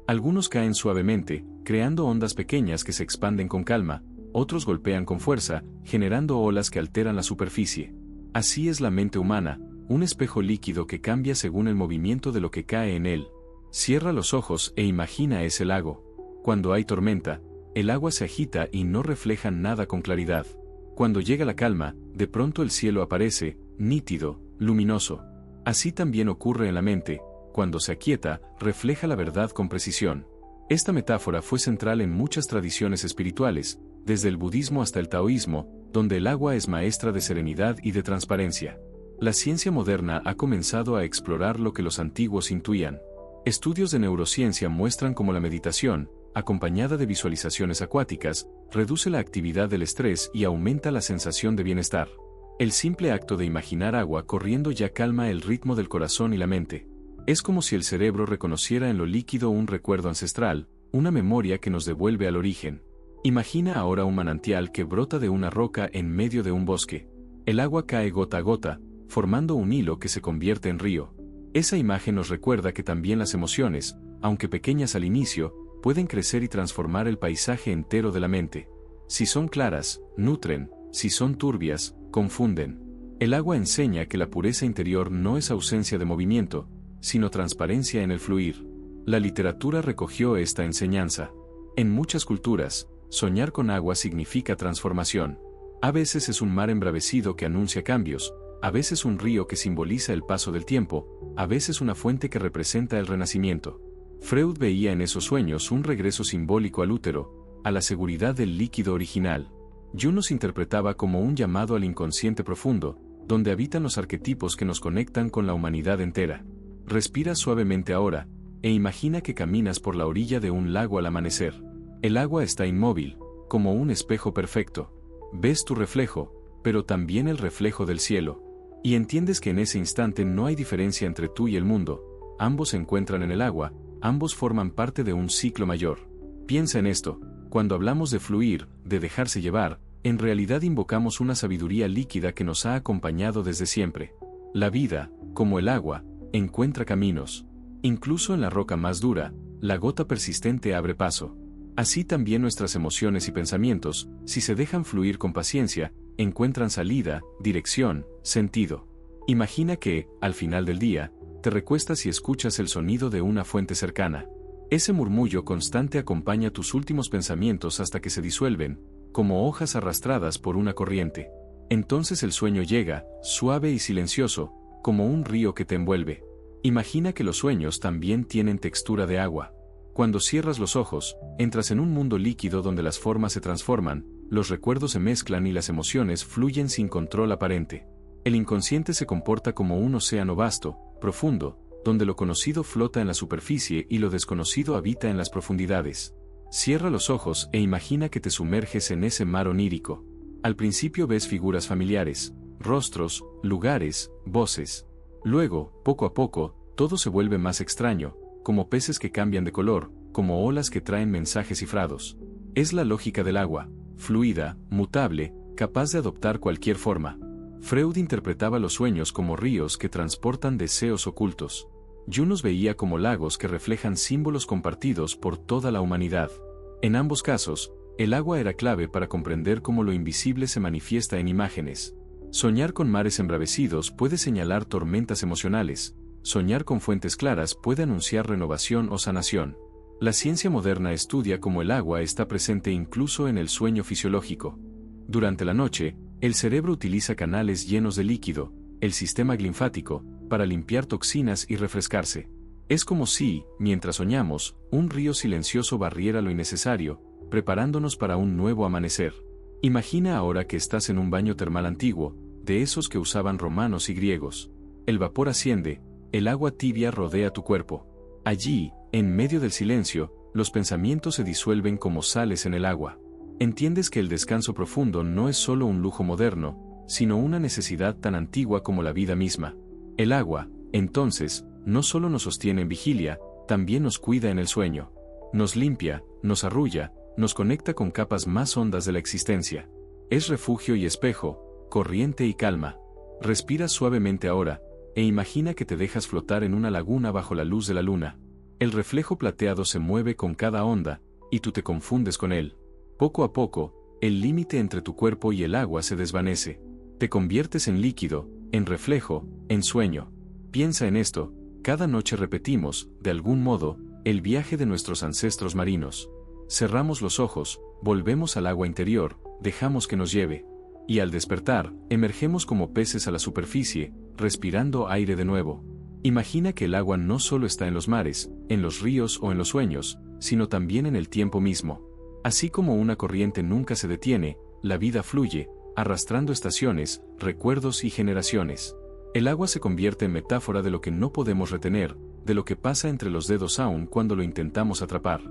Algunos caen suavemente, creando ondas pequeñas que se expanden con calma, otros golpean con fuerza, generando olas que alteran la superficie. Así es la mente humana, un espejo líquido que cambia según el movimiento de lo que cae en él. Cierra los ojos e imagina ese lago. Cuando hay tormenta, el agua se agita y no refleja nada con claridad. Cuando llega la calma, de pronto el cielo aparece, nítido, luminoso. Así también ocurre en la mente, cuando se aquieta, refleja la verdad con precisión. Esta metáfora fue central en muchas tradiciones espirituales, desde el budismo hasta el taoísmo, donde el agua es maestra de serenidad y de transparencia. La ciencia moderna ha comenzado a explorar lo que los antiguos intuían. Estudios de neurociencia muestran cómo la meditación, acompañada de visualizaciones acuáticas, reduce la actividad del estrés y aumenta la sensación de bienestar. El simple acto de imaginar agua corriendo ya calma el ritmo del corazón y la mente. Es como si el cerebro reconociera en lo líquido un recuerdo ancestral, una memoria que nos devuelve al origen. Imagina ahora un manantial que brota de una roca en medio de un bosque. El agua cae gota a gota, formando un hilo que se convierte en río. Esa imagen nos recuerda que también las emociones, aunque pequeñas al inicio, pueden crecer y transformar el paisaje entero de la mente. Si son claras, nutren, si son turbias, confunden. El agua enseña que la pureza interior no es ausencia de movimiento, sino transparencia en el fluir. La literatura recogió esta enseñanza. En muchas culturas, soñar con agua significa transformación. A veces es un mar embravecido que anuncia cambios, a veces un río que simboliza el paso del tiempo, a veces una fuente que representa el renacimiento. Freud veía en esos sueños un regreso simbólico al útero, a la seguridad del líquido original. Jung los interpretaba como un llamado al inconsciente profundo, donde habitan los arquetipos que nos conectan con la humanidad entera. Respira suavemente ahora, e imagina que caminas por la orilla de un lago al amanecer. El agua está inmóvil, como un espejo perfecto. Ves tu reflejo, pero también el reflejo del cielo. Y entiendes que en ese instante no hay diferencia entre tú y el mundo. Ambos se encuentran en el agua, ambos forman parte de un ciclo mayor. Piensa en esto: cuando hablamos de fluir, de dejarse llevar, en realidad invocamos una sabiduría líquida que nos ha acompañado desde siempre. La vida, como el agua, encuentra caminos. Incluso en la roca más dura, la gota persistente abre paso. Así también nuestras emociones y pensamientos, si se dejan fluir con paciencia, encuentran salida, dirección, sentido. Imagina que, al final del día, te recuestas y escuchas el sonido de una fuente cercana. Ese murmullo constante acompaña tus últimos pensamientos hasta que se disuelven, como hojas arrastradas por una corriente. Entonces el sueño llega, suave y silencioso, como un río que te envuelve. Imagina que los sueños también tienen textura de agua. Cuando cierras los ojos, entras en un mundo líquido donde las formas se transforman, los recuerdos se mezclan y las emociones fluyen sin control aparente. El inconsciente se comporta como un océano vasto, profundo, donde lo conocido flota en la superficie y lo desconocido habita en las profundidades. Cierra los ojos e imagina que te sumerges en ese mar onírico. Al principio ves figuras familiares, rostros, lugares, voces. Luego, poco a poco, todo se vuelve más extraño, como peces que cambian de color, como olas que traen mensajes cifrados. Es la lógica del agua, fluida, mutable, capaz de adoptar cualquier forma. Freud interpretaba los sueños como ríos que transportan deseos ocultos. Jung los veía como lagos que reflejan símbolos compartidos por toda la humanidad. En ambos casos, el agua era clave para comprender cómo lo invisible se manifiesta en imágenes. Soñar con mares embravecidos puede señalar tormentas emocionales. Soñar con fuentes claras puede anunciar renovación o sanación. La ciencia moderna estudia cómo el agua está presente incluso en el sueño fisiológico. Durante la noche, el cerebro utiliza canales llenos de líquido, el sistema linfático, para limpiar toxinas y refrescarse. Es como si, mientras soñamos, un río silencioso barriera lo innecesario, preparándonos para un nuevo amanecer. Imagina ahora que estás en un baño termal antiguo, de esos que usaban romanos y griegos. El vapor asciende, el agua tibia rodea tu cuerpo. Allí, en medio del silencio, los pensamientos se disuelven como sales en el agua. Entiendes que el descanso profundo no es solo un lujo moderno, sino una necesidad tan antigua como la vida misma. El agua, entonces, no solo nos sostiene en vigilia, también nos cuida en el sueño. Nos limpia, nos arrulla, nos conecta con capas más hondas de la existencia. Es refugio y espejo, corriente y calma. Respira suavemente ahora, e imagina que te dejas flotar en una laguna bajo la luz de la luna. El reflejo plateado se mueve con cada onda, y tú te confundes con él. Poco a poco, el límite entre tu cuerpo y el agua se desvanece. Te conviertes en líquido, en reflejo, en sueño. Piensa en esto: cada noche repetimos, de algún modo, el viaje de nuestros ancestros marinos. Cerramos los ojos, volvemos al agua interior, dejamos que nos lleve. Y al despertar, emergemos como peces a la superficie, respirando aire de nuevo. Imagina que el agua no solo está en los mares, en los ríos o en los sueños, sino también en el tiempo mismo. Así como una corriente nunca se detiene, la vida fluye, arrastrando estaciones, recuerdos y generaciones. El agua se convierte en metáfora de lo que no podemos retener, de lo que pasa entre los dedos aún cuando lo intentamos atrapar.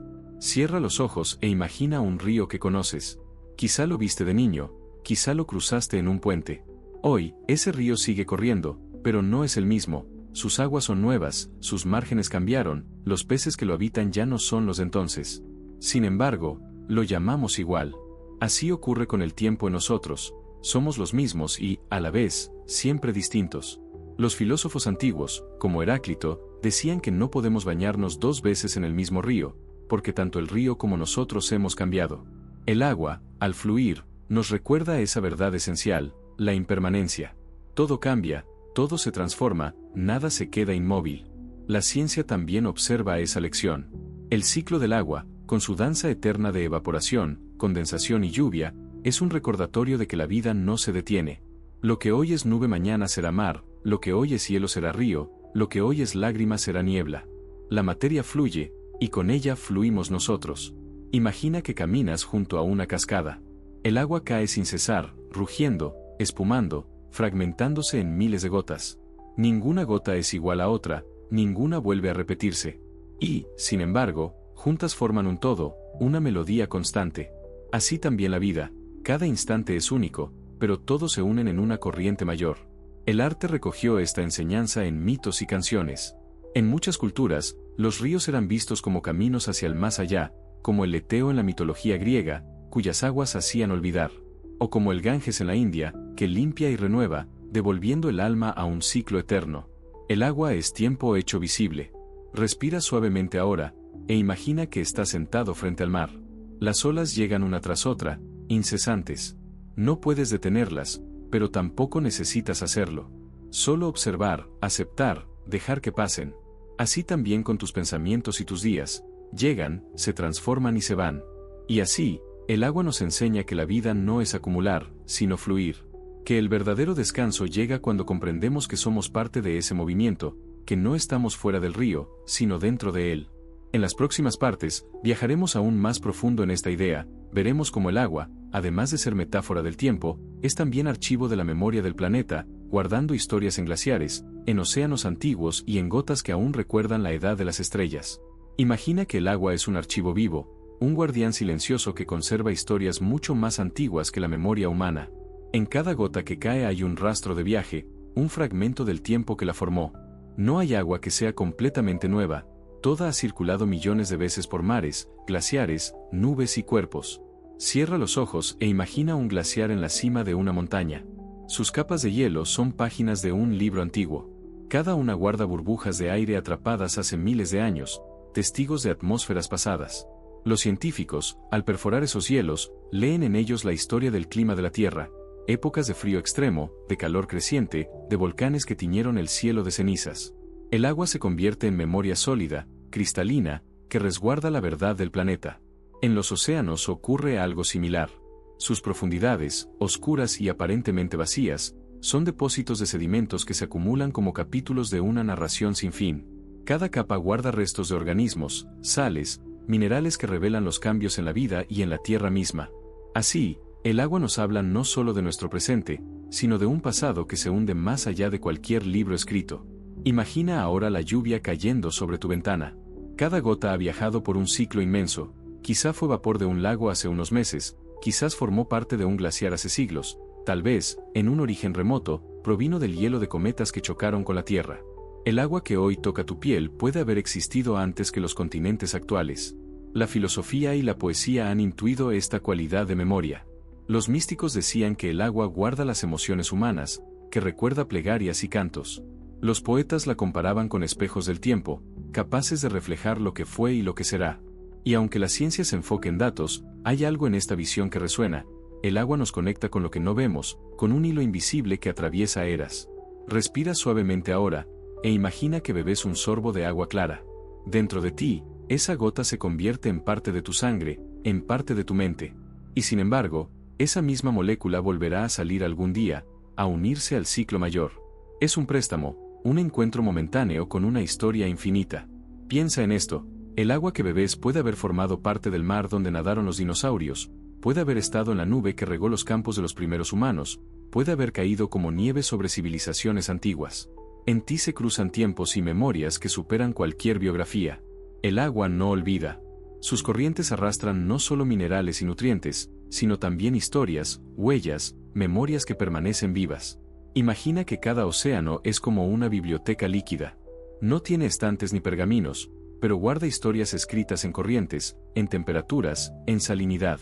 Cierra los ojos e imagina un río que conoces. Quizá lo viste de niño, quizá lo cruzaste en un puente. Hoy, ese río sigue corriendo, pero no es el mismo. Sus aguas son nuevas, sus márgenes cambiaron, los peces que lo habitan ya no son los de entonces. Sin embargo, lo llamamos igual. Así ocurre con el tiempo en nosotros. Somos los mismos y, a la vez, siempre distintos. Los filósofos antiguos, como Heráclito, decían que no podemos bañarnos dos veces en el mismo río, porque tanto el río como nosotros hemos cambiado. El agua, al fluir, nos recuerda esa verdad esencial, la impermanencia. Todo cambia, todo se transforma, nada se queda inmóvil. La ciencia también observa esa lección. El ciclo del agua, con su danza eterna de evaporación, condensación y lluvia, es un recordatorio de que la vida no se detiene. Lo que hoy es nube mañana será mar, lo que hoy es cielo será río, lo que hoy es lágrima será niebla. La materia fluye, y con ella fluimos nosotros. Imagina que caminas junto a una cascada. El agua cae sin cesar, rugiendo, espumando, fragmentándose en miles de gotas. Ninguna gota es igual a otra, ninguna vuelve a repetirse. Y, sin embargo, juntas forman un todo, una melodía constante. Así también la vida, cada instante es único, pero todos se unen en una corriente mayor. El arte recogió esta enseñanza en mitos y canciones. En muchas culturas, los ríos eran vistos como caminos hacia el más allá, como el Leteo en la mitología griega, cuyas aguas hacían olvidar, o como el Ganges en la India, que limpia y renueva, devolviendo el alma a un ciclo eterno. El agua es tiempo hecho visible. Respira suavemente ahora, e imagina que estás sentado frente al mar. Las olas llegan una tras otra, incesantes. No puedes detenerlas, pero tampoco necesitas hacerlo. Solo observar, aceptar, dejar que pasen. Así también con tus pensamientos y tus días. Llegan, se transforman y se van. Y así, el agua nos enseña que la vida no es acumular, sino fluir. Que el verdadero descanso llega cuando comprendemos que somos parte de ese movimiento, que no estamos fuera del río, sino dentro de él. En las próximas partes, viajaremos aún más profundo en esta idea, veremos cómo el agua, además de ser metáfora del tiempo, es también archivo de la memoria del planeta, guardando historias en glaciares, en océanos antiguos y en gotas que aún recuerdan la edad de las estrellas. Imagina que el agua es un archivo vivo, un guardián silencioso que conserva historias mucho más antiguas que la memoria humana. En cada gota que cae hay un rastro de viaje, un fragmento del tiempo que la formó. No hay agua que sea completamente nueva, toda ha circulado millones de veces por mares, glaciares, nubes y cuerpos. Cierra los ojos e imagina un glaciar en la cima de una montaña. Sus capas de hielo son páginas de un libro antiguo. Cada una guarda burbujas de aire atrapadas hace miles de años, testigos de atmósferas pasadas. Los científicos, al perforar esos hielos, leen en ellos la historia del clima de la Tierra, épocas de frío extremo, de calor creciente, de volcanes que tiñeron el cielo de cenizas. El agua se convierte en memoria sólida, cristalina, que resguarda la verdad del planeta. En los océanos ocurre algo similar. Sus profundidades, oscuras y aparentemente vacías, son depósitos de sedimentos que se acumulan como capítulos de una narración sin fin. Cada capa guarda restos de organismos, sales, minerales que revelan los cambios en la vida y en la Tierra misma. Así, el agua nos habla no solo de nuestro presente, sino de un pasado que se hunde más allá de cualquier libro escrito. Imagina ahora la lluvia cayendo sobre tu ventana. Cada gota ha viajado por un ciclo inmenso, quizá fue vapor de un lago hace unos meses, quizás formó parte de un glaciar hace siglos, tal vez, en un origen remoto, provino del hielo de cometas que chocaron con la Tierra. El agua que hoy toca tu piel puede haber existido antes que los continentes actuales. La filosofía y la poesía han intuido esta cualidad de memoria. Los místicos decían que el agua guarda las emociones humanas, que recuerda plegarias y cantos. Los poetas la comparaban con espejos del tiempo, capaces de reflejar lo que fue y lo que será. Y aunque la ciencia se enfoque en datos, hay algo en esta visión que resuena. El agua nos conecta con lo que no vemos, con un hilo invisible que atraviesa eras. Respira suavemente ahora, e imagina que bebes un sorbo de agua clara. Dentro de ti, esa gota se convierte en parte de tu sangre, en parte de tu mente. Y sin embargo, esa misma molécula volverá a salir algún día, a unirse al ciclo mayor. Es un préstamo, un encuentro momentáneo con una historia infinita. Piensa en esto, el agua que bebes puede haber formado parte del mar donde nadaron los dinosaurios, puede haber estado en la nube que regó los campos de los primeros humanos, puede haber caído como nieve sobre civilizaciones antiguas. En ti se cruzan tiempos y memorias que superan cualquier biografía. El agua no olvida. Sus corrientes arrastran no solo minerales y nutrientes, sino también historias, huellas, memorias que permanecen vivas. Imagina que cada océano es como una biblioteca líquida. No tiene estantes ni pergaminos, pero guarda historias escritas en corrientes, en temperaturas, en salinidad.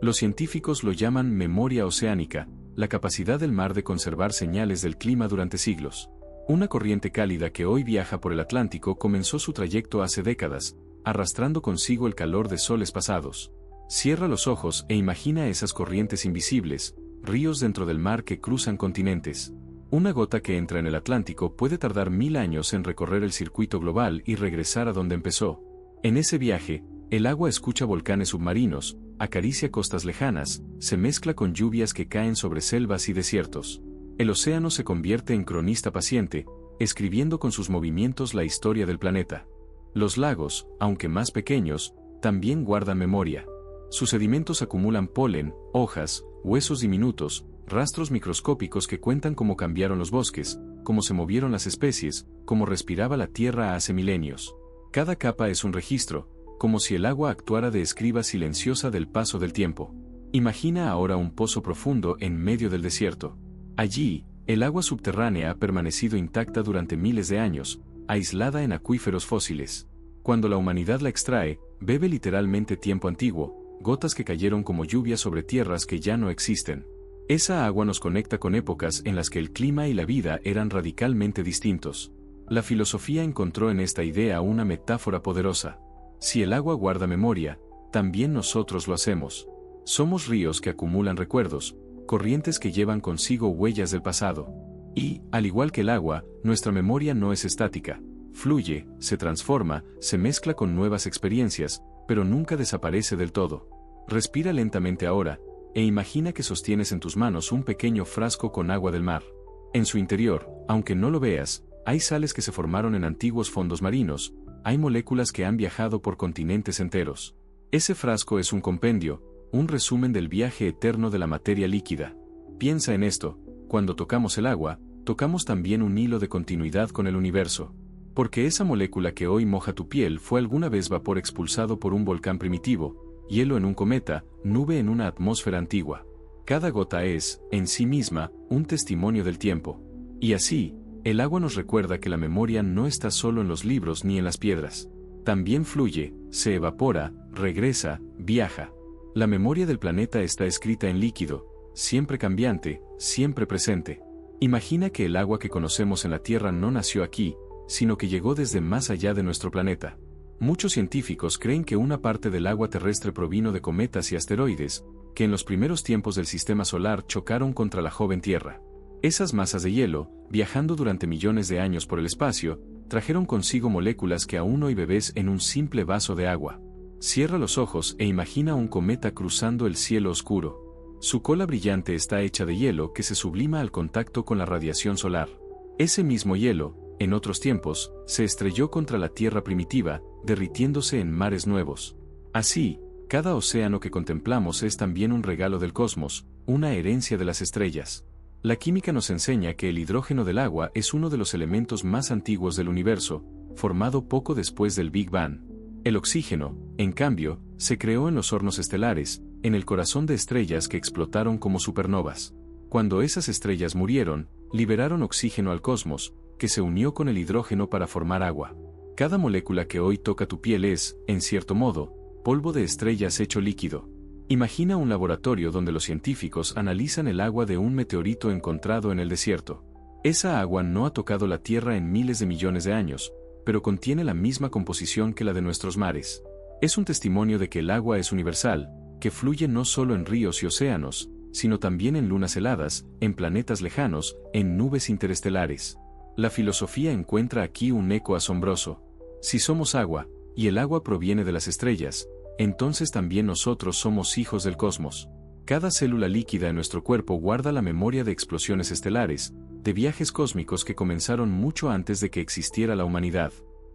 Los científicos lo llaman memoria oceánica, la capacidad del mar de conservar señales del clima durante siglos. Una corriente cálida que hoy viaja por el Atlántico comenzó su trayecto hace décadas, arrastrando consigo el calor de soles pasados. Cierra los ojos e imagina esas corrientes invisibles, ríos dentro del mar que cruzan continentes. Una gota que entra en el Atlántico puede tardar 1000 años en recorrer el circuito global y regresar a donde empezó. En ese viaje, el agua escucha volcanes submarinos, acaricia costas lejanas, se mezcla con lluvias que caen sobre selvas y desiertos. El océano se convierte en cronista paciente, escribiendo con sus movimientos la historia del planeta. Los lagos, aunque más pequeños, también guardan memoria. Sus sedimentos acumulan polen, hojas, huesos diminutos, rastros microscópicos que cuentan cómo cambiaron los bosques, cómo se movieron las especies, cómo respiraba la Tierra hace milenios. Cada capa es un registro, como si el agua actuara de escriba silenciosa del paso del tiempo. Imagina ahora un pozo profundo en medio del desierto. Allí, el agua subterránea ha permanecido intacta durante miles de años, aislada en acuíferos fósiles. Cuando la humanidad la extrae, bebe literalmente tiempo antiguo, gotas que cayeron como lluvia sobre tierras que ya no existen. Esa agua nos conecta con épocas en las que el clima y la vida eran radicalmente distintos. La filosofía encontró en esta idea una metáfora poderosa. Si el agua guarda memoria, también nosotros lo hacemos. Somos ríos que acumulan recuerdos, corrientes que llevan consigo huellas del pasado. Y, al igual que el agua, nuestra memoria no es estática. Fluye, se transforma, se mezcla con nuevas experiencias, pero nunca desaparece del todo. Respira lentamente ahora, e imagina que sostienes en tus manos un pequeño frasco con agua del mar. En su interior, aunque no lo veas, hay sales que se formaron en antiguos fondos marinos, hay moléculas que han viajado por continentes enteros. Ese frasco es un compendio, un resumen del viaje eterno de la materia líquida. Piensa en esto, cuando tocamos el agua, tocamos también un hilo de continuidad con el universo. Porque esa molécula que hoy moja tu piel fue alguna vez vapor expulsado por un volcán primitivo, hielo en un cometa, nube en una atmósfera antigua. Cada gota es, en sí misma, un testimonio del tiempo. Y así, el agua nos recuerda que la memoria no está solo en los libros ni en las piedras. También fluye, se evapora, regresa, viaja. La memoria del planeta está escrita en líquido, siempre cambiante, siempre presente. Imagina que el agua que conocemos en la Tierra no nació aquí, sino que llegó desde más allá de nuestro planeta. Muchos científicos creen que una parte del agua terrestre provino de cometas y asteroides, que en los primeros tiempos del sistema solar chocaron contra la joven Tierra. Esas masas de hielo, viajando durante millones de años por el espacio, trajeron consigo moléculas que aún hoy bebes en un simple vaso de agua. Cierra los ojos e imagina un cometa cruzando el cielo oscuro. Su cola brillante está hecha de hielo que se sublima al contacto con la radiación solar. Ese mismo hielo, en otros tiempos, se estrelló contra la Tierra primitiva, derritiéndose en mares nuevos. Así, cada océano que contemplamos es también un regalo del cosmos, una herencia de las estrellas. La química nos enseña que el hidrógeno del agua es uno de los elementos más antiguos del universo, formado poco después del Big Bang. El oxígeno, en cambio, se creó en los hornos estelares, en el corazón de estrellas que explotaron como supernovas. Cuando esas estrellas murieron, liberaron oxígeno al cosmos, que se unió con el hidrógeno para formar agua. Cada molécula que hoy toca tu piel es, en cierto modo, polvo de estrellas hecho líquido. Imagina un laboratorio donde los científicos analizan el agua de un meteorito encontrado en el desierto. Esa agua no ha tocado la Tierra en miles de millones de años, pero contiene la misma composición que la de nuestros mares. Es un testimonio de que el agua es universal, que fluye no solo en ríos y océanos, sino también en lunas heladas, en planetas lejanos, en nubes interestelares. La filosofía encuentra aquí un eco asombroso. Si somos agua, y el agua proviene de las estrellas, entonces también nosotros somos hijos del cosmos. Cada célula líquida en nuestro cuerpo guarda la memoria de explosiones estelares, de viajes cósmicos que comenzaron mucho antes de que existiera la humanidad.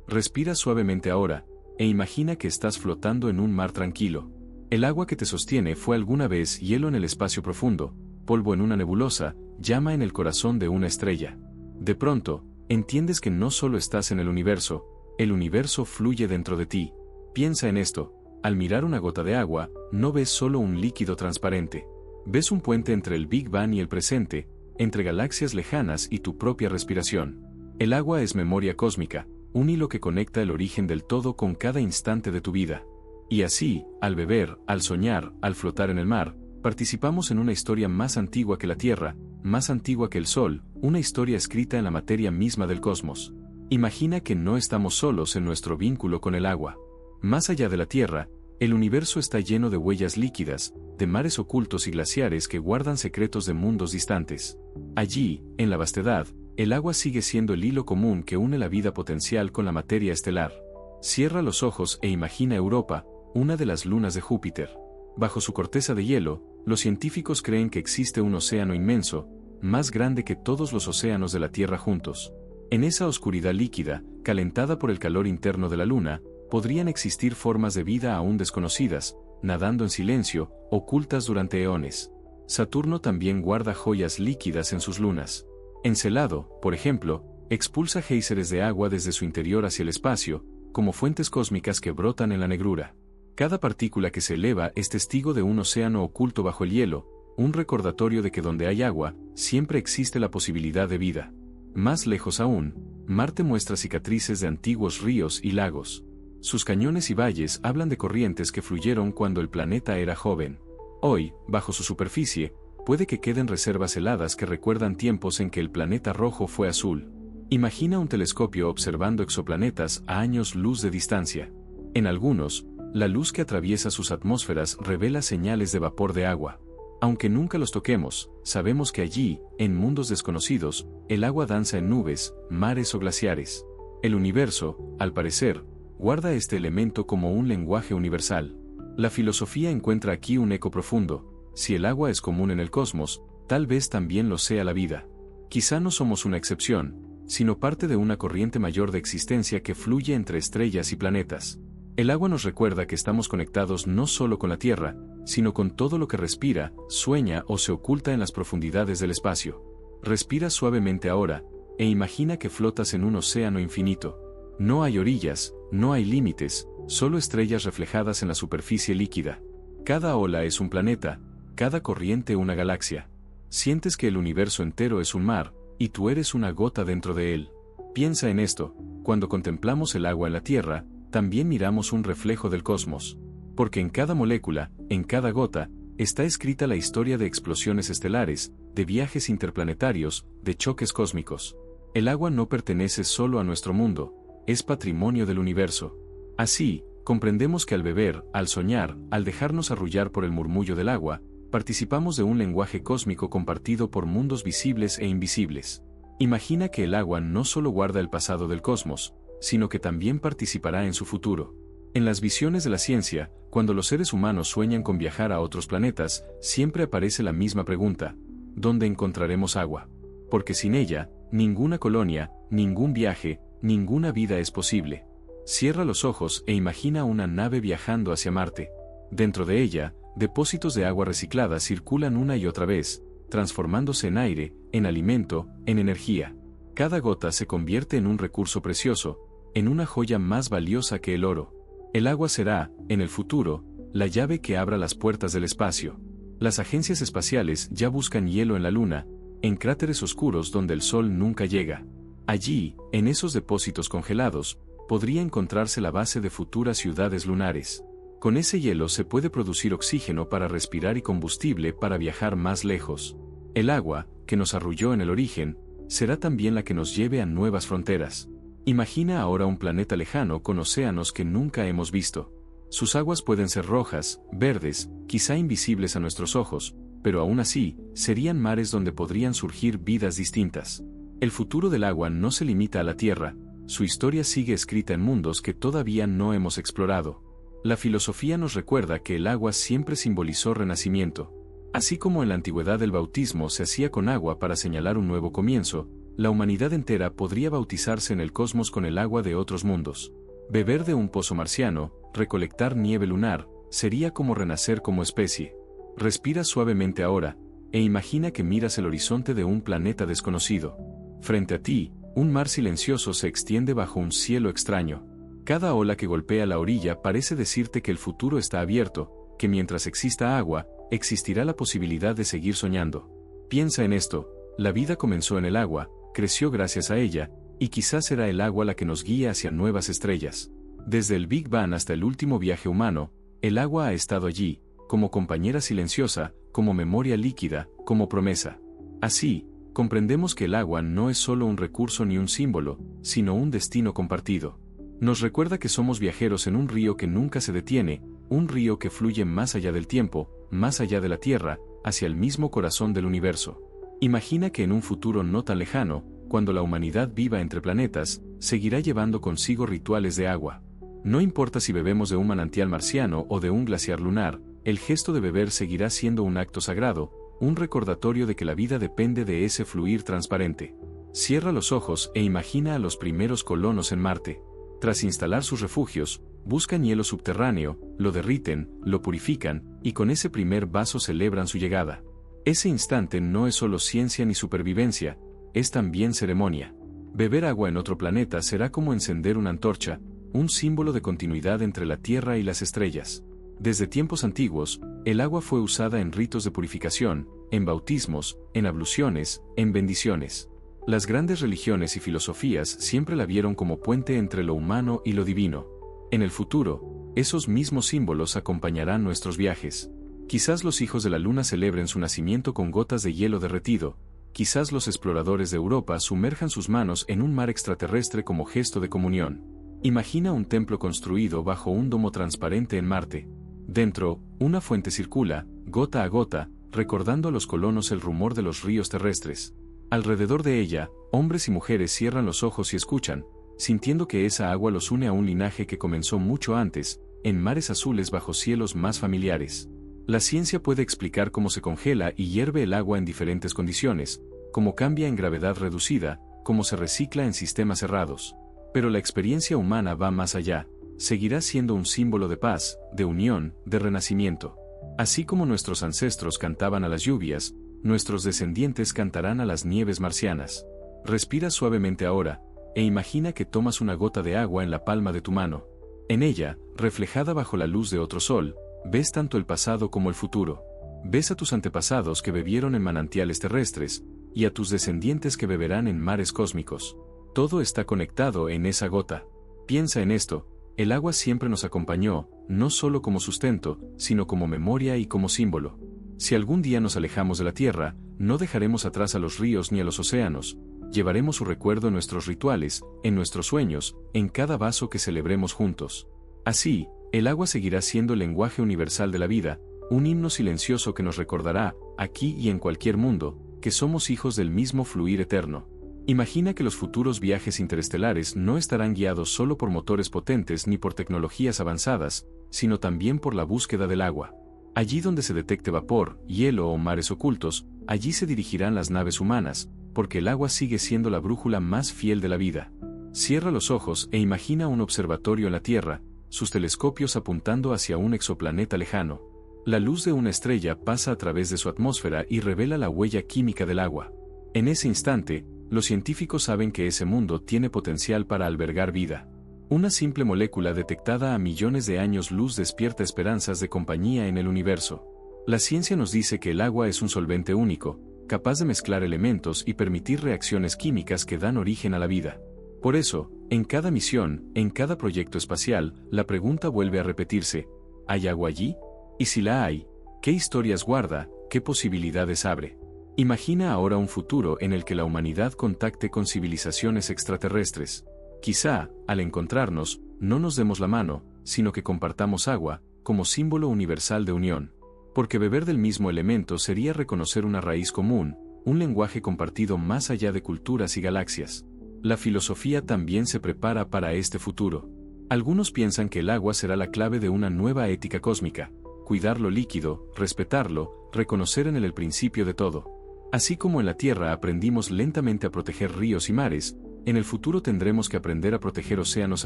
Respira suavemente ahora, e imagina que estás flotando en un mar tranquilo. El agua que te sostiene fue alguna vez hielo en el espacio profundo, polvo en una nebulosa, llama en el corazón de una estrella. De pronto, entiendes que no solo estás en el universo fluye dentro de ti. Piensa en esto, al mirar una gota de agua, no ves solo un líquido transparente. Ves un puente entre el Big Bang y el presente, entre galaxias lejanas y tu propia respiración. El agua es memoria cósmica, un hilo que conecta el origen del todo con cada instante de tu vida. Y así, al beber, al soñar, al flotar en el mar, participamos en una historia más antigua que la Tierra, más antigua que el Sol, una historia escrita en la materia misma del cosmos. Imagina que no estamos solos en nuestro vínculo con el agua. Más allá de la Tierra, el universo está lleno de huellas líquidas, de mares ocultos y glaciares que guardan secretos de mundos distantes. Allí, en la vastedad, el agua sigue siendo el hilo común que une la vida potencial con la materia estelar. Cierra los ojos e imagina Europa, una de las lunas de Júpiter. Bajo su corteza de hielo, los científicos creen que existe un océano inmenso, más grande que todos los océanos de la Tierra juntos. En esa oscuridad líquida, calentada por el calor interno de la Luna, podrían existir formas de vida aún desconocidas, nadando en silencio, ocultas durante eones. Saturno también guarda joyas líquidas en sus lunas. Encelado, por ejemplo, expulsa géiseres de agua desde su interior hacia el espacio, como fuentes cósmicas que brotan en la negrura. Cada partícula que se eleva es testigo de un océano oculto bajo el hielo, un recordatorio de que donde hay agua, siempre existe la posibilidad de vida. Más lejos aún, Marte muestra cicatrices de antiguos ríos y lagos. Sus cañones y valles hablan de corrientes que fluyeron cuando el planeta era joven. Hoy, bajo su superficie, puede que queden reservas heladas que recuerdan tiempos en que el planeta rojo fue azul. Imagina un telescopio observando exoplanetas a años luz de distancia. En algunos, la luz que atraviesa sus atmósferas revela señales de vapor de agua. Aunque nunca los toquemos, sabemos que allí, en mundos desconocidos, el agua danza en nubes, mares o glaciares. El universo, al parecer, guarda este elemento como un lenguaje universal. La filosofía encuentra aquí un eco profundo. Si el agua es común en el cosmos, tal vez también lo sea la vida. Quizá no somos una excepción, sino parte de una corriente mayor de existencia que fluye entre estrellas y planetas. El agua nos recuerda que estamos conectados no solo con la Tierra, sino con todo lo que respira, sueña o se oculta en las profundidades del espacio. Respira suavemente ahora, e imagina que flotas en un océano infinito. No hay orillas, no hay límites, solo estrellas reflejadas en la superficie líquida. Cada ola es un planeta, cada corriente una galaxia. Sientes que el universo entero es un mar, y tú eres una gota dentro de él. Piensa en esto: cuando contemplamos el agua en la Tierra, también miramos un reflejo del cosmos. Porque en cada molécula, en cada gota, está escrita la historia de explosiones estelares, de viajes interplanetarios, de choques cósmicos. El agua no pertenece solo a nuestro mundo, es patrimonio del universo. Así, comprendemos que al beber, al soñar, al dejarnos arrullar por el murmullo del agua, participamos de un lenguaje cósmico compartido por mundos visibles e invisibles. Imagina que el agua no solo guarda el pasado del cosmos, sino que también participará en su futuro. En las visiones de la ciencia, cuando los seres humanos sueñan con viajar a otros planetas, siempre aparece la misma pregunta: ¿dónde encontraremos agua? Porque sin ella, ninguna colonia, ningún viaje, ninguna vida es posible. Cierra los ojos e imagina una nave viajando hacia Marte. Dentro de ella, depósitos de agua reciclada circulan una y otra vez, transformándose en aire, en alimento, en energía. Cada gota se convierte en un recurso precioso, en una joya más valiosa que el oro. El agua será, en el futuro, la llave que abra las puertas del espacio. Las agencias espaciales ya buscan hielo en la Luna, en cráteres oscuros donde el Sol nunca llega. Allí, en esos depósitos congelados, podría encontrarse la base de futuras ciudades lunares. Con ese hielo se puede producir oxígeno para respirar y combustible para viajar más lejos. El agua, que nos arrulló en el origen, será también la que nos lleve a nuevas fronteras. Imagina ahora un planeta lejano con océanos que nunca hemos visto. Sus aguas pueden ser rojas, verdes, quizá invisibles a nuestros ojos, pero aún así, serían mares donde podrían surgir vidas distintas. El futuro del agua no se limita a la Tierra, su historia sigue escrita en mundos que todavía no hemos explorado. La filosofía nos recuerda que el agua siempre simbolizó renacimiento. Así como en la antigüedad el bautismo se hacía con agua para señalar un nuevo comienzo, la humanidad entera podría bautizarse en el cosmos con el agua de otros mundos. Beber de un pozo marciano, recolectar nieve lunar, sería como renacer como especie. Respira suavemente ahora, e imagina que miras el horizonte de un planeta desconocido. Frente a ti, un mar silencioso se extiende bajo un cielo extraño. Cada ola que golpea la orilla parece decirte que el futuro está abierto, que mientras exista agua, existirá la posibilidad de seguir soñando. Piensa en esto: la vida comenzó en el agua, creció gracias a ella, y quizás será el agua la que nos guíe hacia nuevas estrellas. Desde el Big Bang hasta el último viaje humano, el agua ha estado allí, como compañera silenciosa, como memoria líquida, como promesa. Así, comprendemos que el agua no es solo un recurso ni un símbolo, sino un destino compartido. Nos recuerda que somos viajeros en un río que nunca se detiene, un río que fluye más allá del tiempo, más allá de la Tierra, hacia el mismo corazón del universo. Imagina que en un futuro no tan lejano, cuando la humanidad viva entre planetas, seguirá llevando consigo rituales de agua. No importa si bebemos de un manantial marciano o de un glaciar lunar, el gesto de beber seguirá siendo un acto sagrado, un recordatorio de que la vida depende de ese fluir transparente. Cierra los ojos e imagina a los primeros colonos en Marte. Tras instalar sus refugios, buscan hielo subterráneo, lo derriten, lo purifican, y con ese primer vaso celebran su llegada. Ese instante no es solo ciencia ni supervivencia, es también ceremonia. Beber agua en otro planeta será como encender una antorcha, un símbolo de continuidad entre la Tierra y las estrellas. Desde tiempos antiguos, el agua fue usada en ritos de purificación, en bautismos, en abluciones, en bendiciones. Las grandes religiones y filosofías siempre la vieron como puente entre lo humano y lo divino. En el futuro, esos mismos símbolos acompañarán nuestros viajes. Quizás los hijos de la luna celebren su nacimiento con gotas de hielo derretido, quizás los exploradores de Europa sumerjan sus manos en un mar extraterrestre como gesto de comunión. Imagina un templo construido bajo un domo transparente en Marte. Dentro, una fuente circula, gota a gota, recordando a los colonos el rumor de los ríos terrestres. Alrededor de ella, hombres y mujeres cierran los ojos y escuchan, sintiendo que esa agua los une a un linaje que comenzó mucho antes, en mares azules bajo cielos más familiares. La ciencia puede explicar cómo se congela y hierve el agua en diferentes condiciones, cómo cambia en gravedad reducida, cómo se recicla en sistemas cerrados. Pero la experiencia humana va más allá, seguirá siendo un símbolo de paz, de unión, de renacimiento. Así como nuestros ancestros cantaban a las lluvias, nuestros descendientes cantarán a las nieves marcianas. Respira suavemente ahora, e imagina que tomas una gota de agua en la palma de tu mano. En ella, reflejada bajo la luz de otro sol, ves tanto el pasado como el futuro. Ves a tus antepasados que bebieron en manantiales terrestres, y a tus descendientes que beberán en mares cósmicos. Todo está conectado en esa gota. Piensa en esto, el agua siempre nos acompañó, no solo como sustento, sino como memoria y como símbolo. Si algún día nos alejamos de la Tierra, no dejaremos atrás a los ríos ni a los océanos, llevaremos su recuerdo en nuestros rituales, en nuestros sueños, en cada vaso que celebremos juntos. Así, el agua seguirá siendo el lenguaje universal de la vida, un himno silencioso que nos recordará, aquí y en cualquier mundo, que somos hijos del mismo fluir eterno. Imagina que los futuros viajes interestelares no estarán guiados solo por motores potentes ni por tecnologías avanzadas, sino también por la búsqueda del agua. Allí donde se detecte vapor, hielo o mares ocultos, allí se dirigirán las naves humanas, porque el agua sigue siendo la brújula más fiel de la vida. Cierra los ojos e imagina un observatorio en la Tierra, sus telescopios apuntando hacia un exoplaneta lejano. La luz de una estrella pasa a través de su atmósfera y revela la huella química del agua. En ese instante, los científicos saben que ese mundo tiene potencial para albergar vida. Una simple molécula detectada a millones de años luz despierta esperanzas de compañía en el universo. La ciencia nos dice que el agua es un solvente único, capaz de mezclar elementos y permitir reacciones químicas que dan origen a la vida. Por eso, en cada misión, en cada proyecto espacial, la pregunta vuelve a repetirse: ¿hay agua allí? Y si la hay, ¿qué historias guarda, qué posibilidades abre? Imagina ahora un futuro en el que la humanidad contacte con civilizaciones extraterrestres. Quizá, al encontrarnos, no nos demos la mano, sino que compartamos agua, como símbolo universal de unión. Porque beber del mismo elemento sería reconocer una raíz común, un lenguaje compartido más allá de culturas y galaxias. La filosofía también se prepara para este futuro. Algunos piensan que el agua será la clave de una nueva ética cósmica: cuidar lo líquido, respetarlo, reconocer en él el principio de todo. Así como en la Tierra aprendimos lentamente a proteger ríos y mares, en el futuro tendremos que aprender a proteger océanos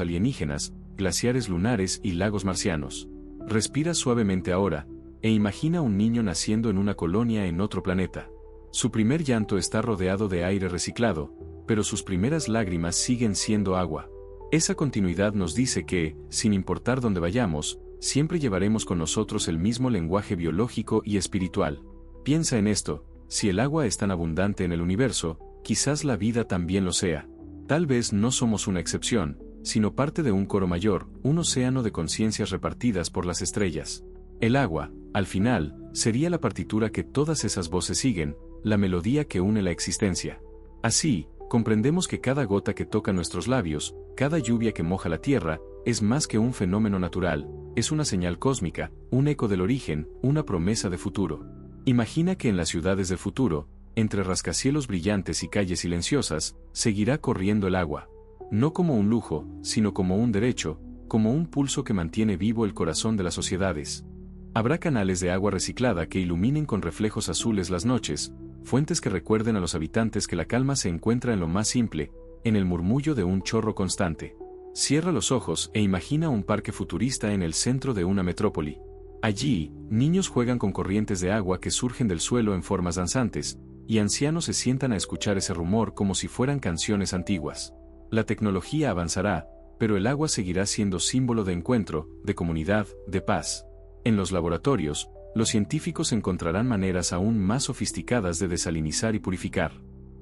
alienígenas, glaciares lunares y lagos marcianos. Respira suavemente ahora, e imagina un niño naciendo en una colonia en otro planeta. Su primer llanto está rodeado de aire reciclado, pero sus primeras lágrimas siguen siendo agua. Esa continuidad nos dice que, sin importar dónde vayamos, siempre llevaremos con nosotros el mismo lenguaje biológico y espiritual. Piensa en esto: si el agua es tan abundante en el universo, quizás la vida también lo sea. Tal vez no somos una excepción, sino parte de un coro mayor, un océano de conciencias repartidas por las estrellas. El agua, al final, sería la partitura que todas esas voces siguen, la melodía que une la existencia. Así, comprendemos que cada gota que toca nuestros labios, cada lluvia que moja la tierra, es más que un fenómeno natural, es una señal cósmica, un eco del origen, una promesa de futuro. Imagina que en las ciudades del futuro, entre rascacielos brillantes y calles silenciosas, seguirá corriendo el agua. No como un lujo, sino como un derecho, como un pulso que mantiene vivo el corazón de las sociedades. Habrá canales de agua reciclada que iluminen con reflejos azules las noches, fuentes que recuerden a los habitantes que la calma se encuentra en lo más simple, en el murmullo de un chorro constante. Cierra los ojos e imagina un parque futurista en el centro de una metrópoli. Allí, niños juegan con corrientes de agua que surgen del suelo en formas danzantes, y ancianos se sientan a escuchar ese rumor como si fueran canciones antiguas. La tecnología avanzará, pero el agua seguirá siendo símbolo de encuentro, de comunidad, de paz. En los laboratorios, los científicos encontrarán maneras aún más sofisticadas de desalinizar y purificar.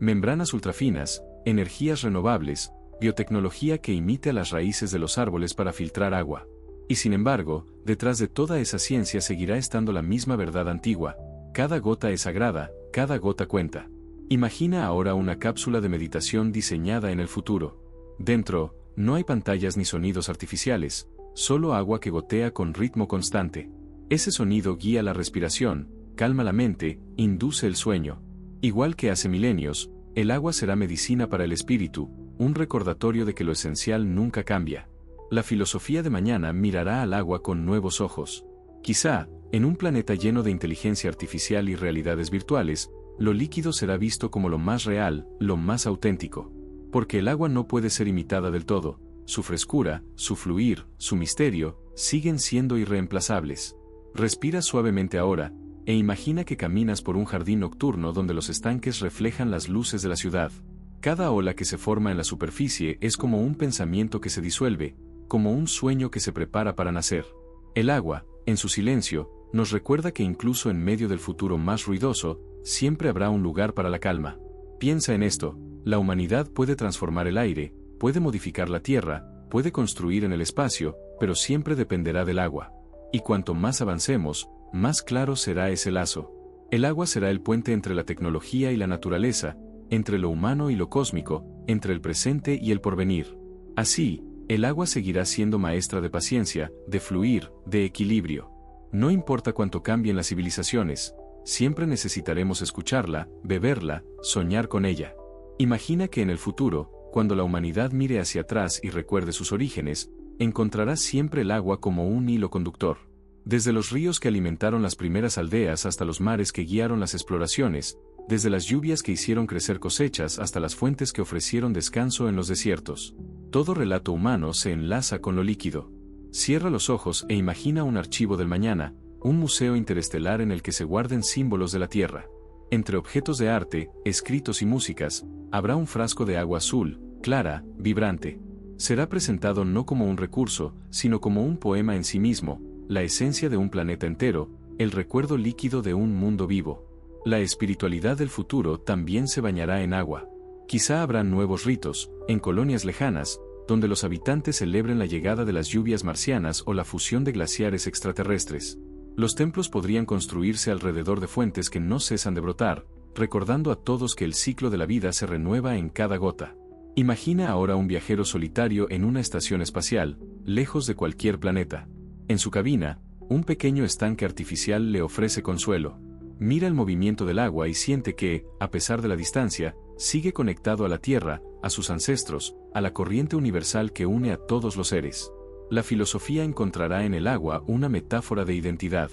Membranas ultrafinas, energías renovables, biotecnología que imite a las raíces de los árboles para filtrar agua. Y sin embargo, detrás de toda esa ciencia seguirá estando la misma verdad antigua: cada gota es sagrada, cada gota cuenta. Imagina ahora una cápsula de meditación diseñada en el futuro. Dentro, no hay pantallas ni sonidos artificiales, solo agua que gotea con ritmo constante. Ese sonido guía la respiración, calma la mente, induce el sueño. Igual que hace milenios, el agua será medicina para el espíritu, un recordatorio de que lo esencial nunca cambia. La filosofía de mañana mirará al agua con nuevos ojos. Quizá, en un planeta lleno de inteligencia artificial y realidades virtuales, lo líquido será visto como lo más real, lo más auténtico. Porque el agua no puede ser imitada del todo, su frescura, su fluir, su misterio, siguen siendo irreemplazables. Respira suavemente ahora, e imagina que caminas por un jardín nocturno donde los estanques reflejan las luces de la ciudad. Cada ola que se forma en la superficie es como un pensamiento que se disuelve, como un sueño que se prepara para nacer. El agua, en su silencio, nos recuerda que incluso en medio del futuro más ruidoso, siempre habrá un lugar para la calma. Piensa en esto: la humanidad puede transformar el aire, puede modificar la tierra, puede construir en el espacio, pero siempre dependerá del agua. Y cuanto más avancemos, más claro será ese lazo. El agua será el puente entre la tecnología y la naturaleza, entre lo humano y lo cósmico, entre el presente y el porvenir. Así, el agua seguirá siendo maestra de paciencia, de fluir, de equilibrio. No importa cuánto cambien las civilizaciones, siempre necesitaremos escucharla, beberla, soñar con ella. Imagina que en el futuro, cuando la humanidad mire hacia atrás y recuerde sus orígenes, encontrará siempre el agua como un hilo conductor. Desde los ríos que alimentaron las primeras aldeas hasta los mares que guiaron las exploraciones, desde las lluvias que hicieron crecer cosechas hasta las fuentes que ofrecieron descanso en los desiertos. Todo relato humano se enlaza con lo líquido. Cierra los ojos e imagina un archivo del mañana, un museo interestelar en el que se guarden símbolos de la Tierra. Entre objetos de arte, escritos y músicas, habrá un frasco de agua azul, clara, vibrante. Será presentado no como un recurso, sino como un poema en sí mismo, la esencia de un planeta entero, el recuerdo líquido de un mundo vivo. La espiritualidad del futuro también se bañará en agua. Quizá habrá nuevos ritos, en colonias lejanas, donde los habitantes celebren la llegada de las lluvias marcianas o la fusión de glaciares extraterrestres. Los templos podrían construirse alrededor de fuentes que no cesan de brotar, recordando a todos que el ciclo de la vida se renueva en cada gota. Imagina ahora un viajero solitario en una estación espacial, lejos de cualquier planeta. En su cabina, un pequeño estanque artificial le ofrece consuelo. Mira el movimiento del agua y siente que, a pesar de la distancia, sigue conectado a la Tierra, a sus ancestros, a la corriente universal que une a todos los seres. La filosofía encontrará en el agua una metáfora de identidad.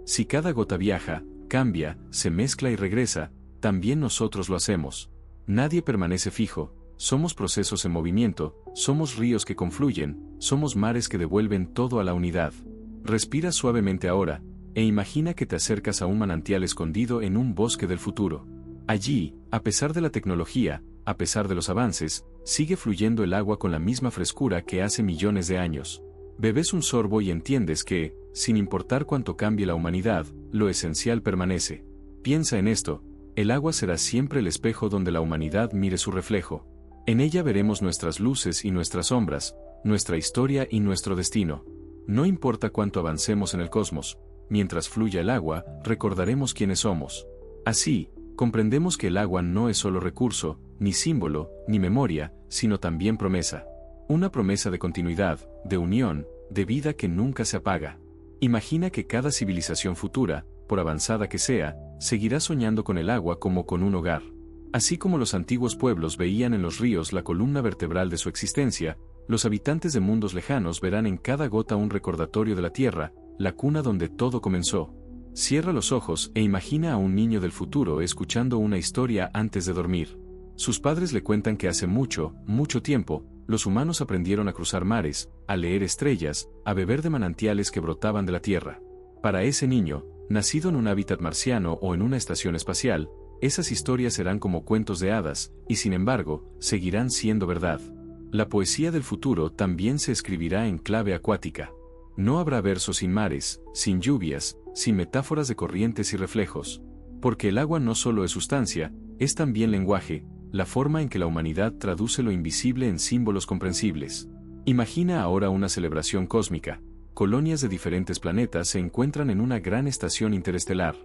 Si cada gota viaja, cambia, se mezcla y regresa, también nosotros lo hacemos. Nadie permanece fijo, somos procesos en movimiento, somos ríos que confluyen, somos mares que devuelven todo a la unidad. Respira suavemente ahora, e imagina que te acercas a un manantial escondido en un bosque del futuro. Allí, a pesar de la tecnología, a pesar de los avances, sigue fluyendo el agua con la misma frescura que hace millones de años. Bebes un sorbo y entiendes que, sin importar cuánto cambie la humanidad, lo esencial permanece. Piensa en esto: el agua será siempre el espejo donde la humanidad mire su reflejo. En ella veremos nuestras luces y nuestras sombras, nuestra historia y nuestro destino. No importa cuánto avancemos en el cosmos, mientras fluya el agua, recordaremos quiénes somos. Así, comprendemos que el agua no es solo recurso, ni símbolo, ni memoria, sino también promesa. Una promesa de continuidad, de unión, de vida que nunca se apaga. Imagina que cada civilización futura, por avanzada que sea, seguirá soñando con el agua como con un hogar. Así como los antiguos pueblos veían en los ríos la columna vertebral de su existencia, los habitantes de mundos lejanos verán en cada gota un recordatorio de la Tierra, la cuna donde todo comenzó. Cierra los ojos e imagina a un niño del futuro escuchando una historia antes de dormir. Sus padres le cuentan que hace mucho, mucho tiempo, los humanos aprendieron a cruzar mares, a leer estrellas, a beber de manantiales que brotaban de la tierra. Para ese niño, nacido en un hábitat marciano o en una estación espacial, esas historias serán como cuentos de hadas, y sin embargo, seguirán siendo verdad. La poesía del futuro también se escribirá en clave acuática. No habrá versos sin mares, sin lluvias, sin metáforas de corrientes y reflejos. Porque el agua no solo es sustancia, es también lenguaje, la forma en que la humanidad traduce lo invisible en símbolos comprensibles. Imagina ahora una celebración cósmica. Colonias de diferentes planetas se encuentran en una gran estación interestelar.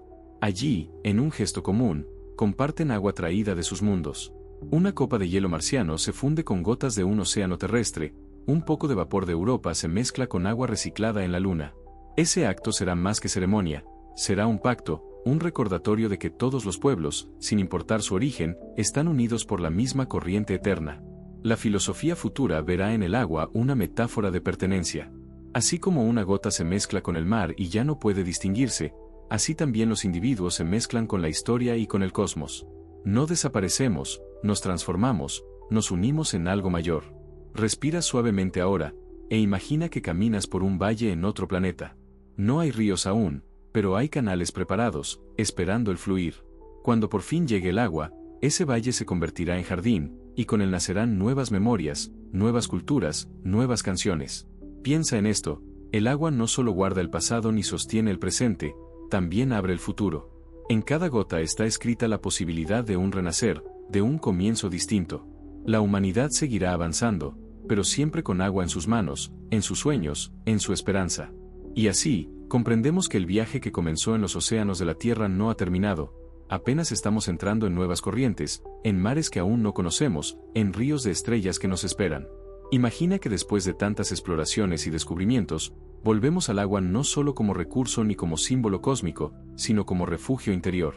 Allí, en un gesto común, comparten agua traída de sus mundos. Una copa de hielo marciano se funde con gotas de un océano terrestre, un poco de vapor de Europa se mezcla con agua reciclada en la Luna. Ese acto será más que ceremonia, será un pacto, un recordatorio de que todos los pueblos, sin importar su origen, están unidos por la misma corriente eterna. La filosofía futura verá en el agua una metáfora de pertenencia. Así como una gota se mezcla con el mar y ya no puede distinguirse, así también los individuos se mezclan con la historia y con el cosmos. No desaparecemos, nos transformamos, nos unimos en algo mayor. Respira suavemente ahora, e imagina que caminas por un valle en otro planeta. No hay ríos aún, pero hay canales preparados, esperando el fluir. Cuando por fin llegue el agua, ese valle se convertirá en jardín, y con él nacerán nuevas memorias, nuevas culturas, nuevas canciones. Piensa en esto, el agua no solo guarda el pasado ni sostiene el presente, también abre el futuro. En cada gota está escrita la posibilidad de un renacer, de un comienzo distinto. La humanidad seguirá avanzando, pero siempre con agua en sus manos, en sus sueños, en su esperanza. Y así, comprendemos que el viaje que comenzó en los océanos de la Tierra no ha terminado, apenas estamos entrando en nuevas corrientes, en mares que aún no conocemos, en ríos de estrellas que nos esperan. Imagina que después de tantas exploraciones y descubrimientos, volvemos al agua no solo como recurso ni como símbolo cósmico, sino como refugio interior.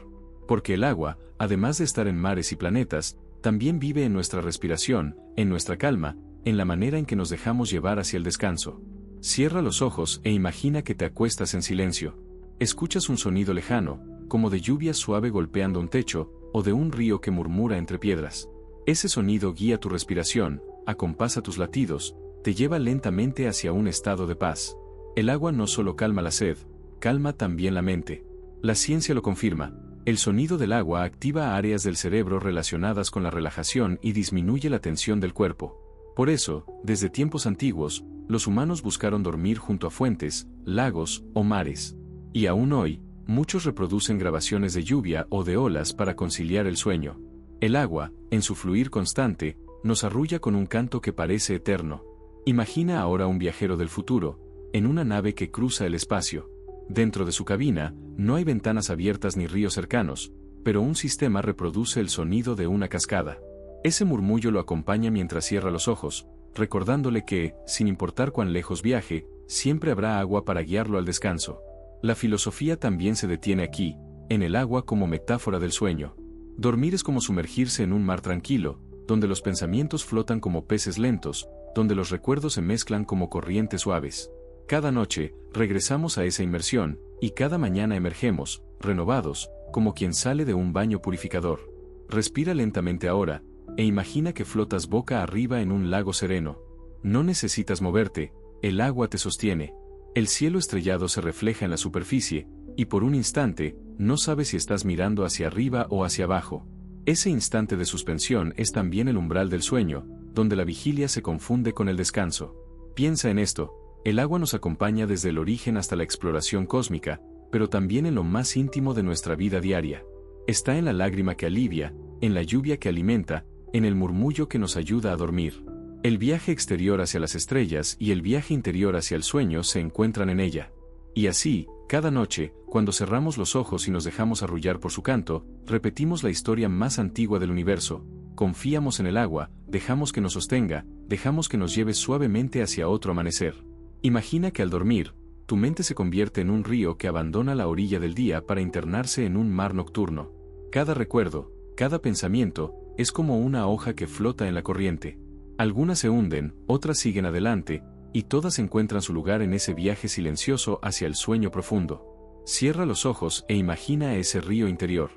Porque el agua, además de estar en mares y planetas, también vive en nuestra respiración, en nuestra calma, en la manera en que nos dejamos llevar hacia el descanso. Cierra los ojos e imagina que te acuestas en silencio. Escuchas un sonido lejano, como de lluvia suave golpeando un techo, o de un río que murmura entre piedras. Ese sonido guía tu respiración, acompasa tus latidos, te lleva lentamente hacia un estado de paz. El agua no solo calma la sed, calma también la mente. La ciencia lo confirma. El sonido del agua activa áreas del cerebro relacionadas con la relajación y disminuye la tensión del cuerpo. Por eso, desde tiempos antiguos, los humanos buscaron dormir junto a fuentes, lagos o mares. Y aún hoy, muchos reproducen grabaciones de lluvia o de olas para conciliar el sueño. El agua, en su fluir constante, nos arrulla con un canto que parece eterno. Imagina ahora un viajero del futuro, en una nave que cruza el espacio. Dentro de su cabina, no hay ventanas abiertas ni ríos cercanos, pero un sistema reproduce el sonido de una cascada. Ese murmullo lo acompaña mientras cierra los ojos, recordándole que, sin importar cuán lejos viaje, siempre habrá agua para guiarlo al descanso. La filosofía también se detiene aquí, en el agua como metáfora del sueño. Dormir es como sumergirse en un mar tranquilo, donde los pensamientos flotan como peces lentos, donde los recuerdos se mezclan como corrientes suaves. Cada noche, regresamos a esa inmersión, y cada mañana emergemos, renovados, como quien sale de un baño purificador. Respira lentamente ahora, e imagina que flotas boca arriba en un lago sereno. No necesitas moverte, el agua te sostiene. El cielo estrellado se refleja en la superficie, y por un instante, no sabes si estás mirando hacia arriba o hacia abajo. Ese instante de suspensión es también el umbral del sueño, donde la vigilia se confunde con el descanso. Piensa en esto, el agua nos acompaña desde el origen hasta la exploración cósmica, pero también en lo más íntimo de nuestra vida diaria. Está en la lágrima que alivia, en la lluvia que alimenta, en el murmullo que nos ayuda a dormir. El viaje exterior hacia las estrellas y el viaje interior hacia el sueño se encuentran en ella. Y así, cada noche, cuando cerramos los ojos y nos dejamos arrullar por su canto, repetimos la historia más antigua del universo. Confiamos en el agua, dejamos que nos sostenga, dejamos que nos lleve suavemente hacia otro amanecer. Imagina que al dormir, tu mente se convierte en un río que abandona la orilla del día para internarse en un mar nocturno. Cada recuerdo, cada pensamiento, es como una hoja que flota en la corriente. Algunas se hunden, otras siguen adelante, y todas encuentran su lugar en ese viaje silencioso hacia el sueño profundo. Cierra los ojos e imagina ese río interior.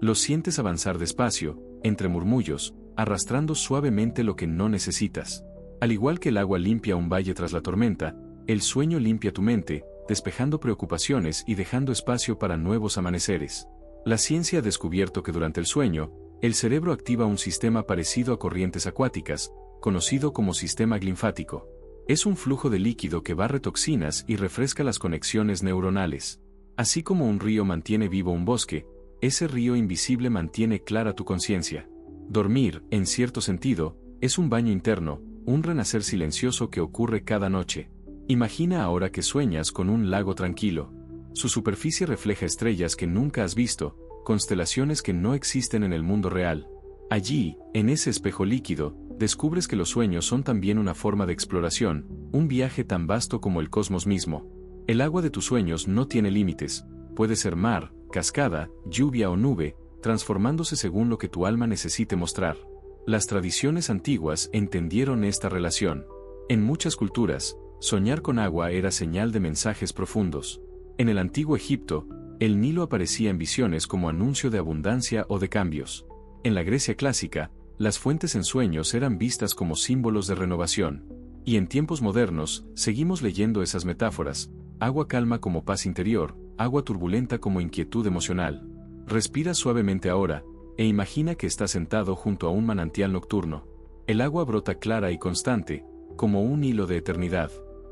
Lo sientes avanzar despacio, entre murmullos, arrastrando suavemente lo que no necesitas. Al igual que el agua limpia un valle tras la tormenta, el sueño limpia tu mente, despejando preocupaciones y dejando espacio para nuevos amaneceres. La ciencia ha descubierto que durante el sueño, el cerebro activa un sistema parecido a corrientes acuáticas, conocido como sistema linfático. Es un flujo de líquido que barre toxinas y refresca las conexiones neuronales. Así como un río mantiene vivo un bosque, ese río invisible mantiene clara tu conciencia. Dormir, en cierto sentido, es un baño interno, un renacer silencioso que ocurre cada noche. Imagina ahora que sueñas con un lago tranquilo. Su superficie refleja estrellas que nunca has visto, constelaciones que no existen en el mundo real. Allí, en ese espejo líquido, descubres que los sueños son también una forma de exploración, un viaje tan vasto como el cosmos mismo. El agua de tus sueños no tiene límites, puede ser mar, cascada, lluvia o nube, transformándose según lo que tu alma necesite mostrar. Las tradiciones antiguas entendieron esta relación. En muchas culturas, soñar con agua era señal de mensajes profundos. En el antiguo Egipto, el Nilo aparecía en visiones como anuncio de abundancia o de cambios. En la Grecia clásica, las fuentes en sueños eran vistas como símbolos de renovación. Y en tiempos modernos, seguimos leyendo esas metáforas: agua calma como paz interior, agua turbulenta como inquietud emocional. Respira suavemente ahora, e imagina que estás sentado junto a un manantial nocturno. El agua brota clara y constante, como un hilo de eternidad.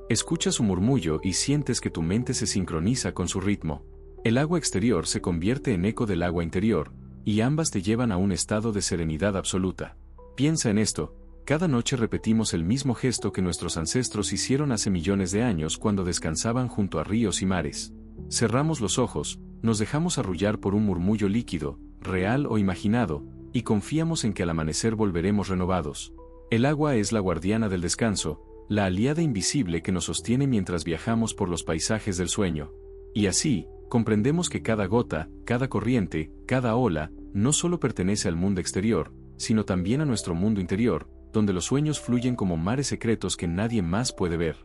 Escuchas su murmullo y sientes que tu mente se sincroniza con su ritmo. El agua exterior se convierte en eco del agua interior, y ambas te llevan a un estado de serenidad absoluta. Piensa en esto: cada noche repetimos el mismo gesto que nuestros ancestros hicieron hace millones de años cuando descansaban junto a ríos y mares. Cerramos los ojos, nos dejamos arrullar por un murmullo líquido, real o imaginado, y confiamos en que al amanecer volveremos renovados. El agua es la guardiana del descanso, la aliada invisible que nos sostiene mientras viajamos por los paisajes del sueño. Y así, comprendemos que cada gota, cada corriente, cada ola, no solo pertenece al mundo exterior, sino también a nuestro mundo interior, donde los sueños fluyen como mares secretos que nadie más puede ver.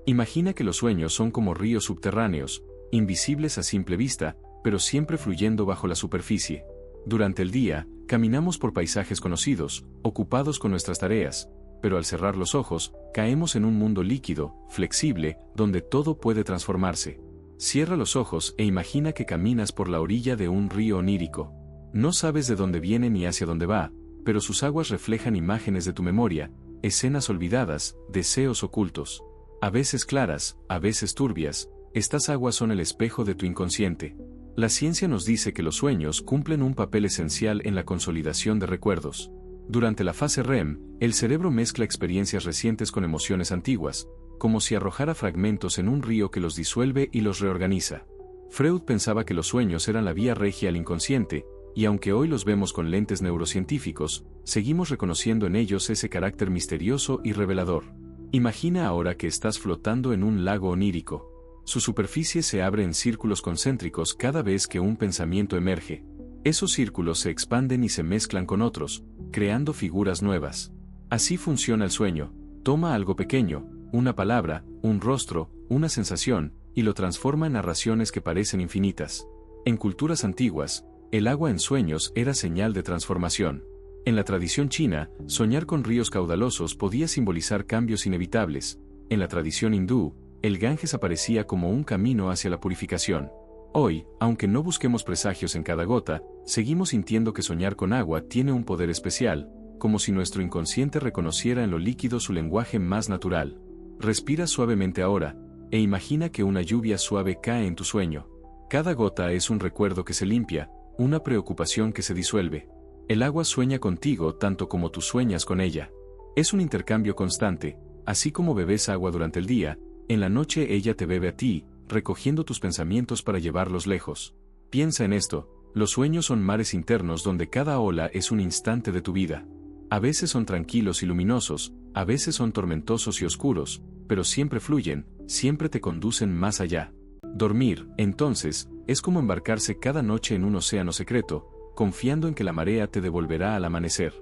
Imagina que los sueños son como ríos subterráneos, invisibles a simple vista, pero siempre fluyendo bajo la superficie. Durante el día, caminamos por paisajes conocidos, ocupados con nuestras tareas, pero al cerrar los ojos, caemos en un mundo líquido, flexible, donde todo puede transformarse. Cierra los ojos e imagina que caminas por la orilla de un río onírico. No sabes de dónde viene ni hacia dónde va, pero sus aguas reflejan imágenes de tu memoria, escenas olvidadas, deseos ocultos. A veces claras, a veces turbias, estas aguas son el espejo de tu inconsciente. La ciencia nos dice que los sueños cumplen un papel esencial en la consolidación de recuerdos. Durante la fase REM, el cerebro mezcla experiencias recientes con emociones antiguas, como si arrojara fragmentos en un río que los disuelve y los reorganiza. Freud pensaba que los sueños eran la vía regia al inconsciente, y aunque hoy los vemos con lentes neurocientíficos, seguimos reconociendo en ellos ese carácter misterioso y revelador. Imagina ahora que estás flotando en un lago onírico. Su superficie se abre en círculos concéntricos cada vez que un pensamiento emerge. Esos círculos se expanden y se mezclan con otros, creando figuras nuevas. Así funciona el sueño: toma algo pequeño, una palabra, un rostro, una sensación, y lo transforma en narraciones que parecen infinitas. En culturas antiguas, el agua en sueños era señal de transformación. En la tradición china, soñar con ríos caudalosos podía simbolizar cambios inevitables. En la tradición hindú, el Ganges aparecía como un camino hacia la purificación. Hoy, aunque no busquemos presagios en cada gota, seguimos sintiendo que soñar con agua tiene un poder especial, como si nuestro inconsciente reconociera en lo líquido su lenguaje más natural. Respira suavemente ahora, e imagina que una lluvia suave cae en tu sueño. Cada gota es un recuerdo que se limpia, una preocupación que se disuelve. El agua sueña contigo tanto como tú sueñas con ella. Es un intercambio constante, así como bebes agua durante el día, en la noche ella te bebe a ti, recogiendo tus pensamientos para llevarlos lejos. Piensa en esto: los sueños son mares internos donde cada ola es un instante de tu vida. A veces son tranquilos y luminosos, a veces son tormentosos y oscuros, pero siempre fluyen, siempre te conducen más allá. Dormir, entonces, es como embarcarse cada noche en un océano secreto, confiando en que la marea te devolverá al amanecer.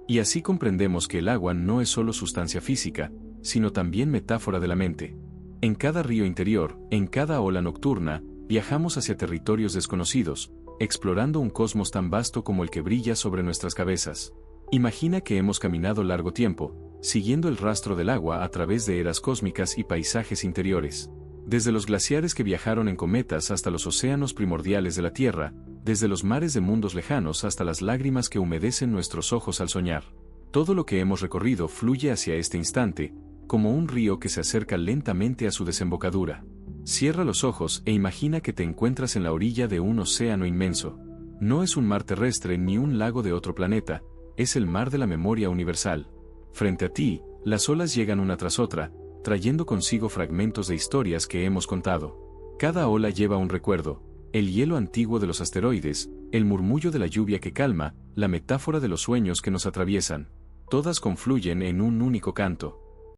Y así comprendemos que el agua no es solo sustancia física, sino también metáfora de la mente. En cada río interior, en cada ola nocturna, viajamos hacia territorios desconocidos, explorando un cosmos tan vasto como el que brilla sobre nuestras cabezas. Imagina que hemos caminado largo tiempo, siguiendo el rastro del agua a través de eras cósmicas y paisajes interiores. Desde los glaciares que viajaron en cometas hasta los océanos primordiales de la Tierra, desde los mares de mundos lejanos hasta las lágrimas que humedecen nuestros ojos al soñar. Todo lo que hemos recorrido fluye hacia este instante, como un río que se acerca lentamente a su desembocadura. Cierra los ojos e imagina que te encuentras en la orilla de un océano inmenso. No es un mar terrestre ni un lago de otro planeta, es el mar de la memoria universal. Frente a ti, las olas llegan una tras otra, trayendo consigo fragmentos de historias que hemos contado. Cada ola lleva un recuerdo, el hielo antiguo de los asteroides, el murmullo de la lluvia que calma, la metáfora de los sueños que nos atraviesan. Todas confluyen en un único canto.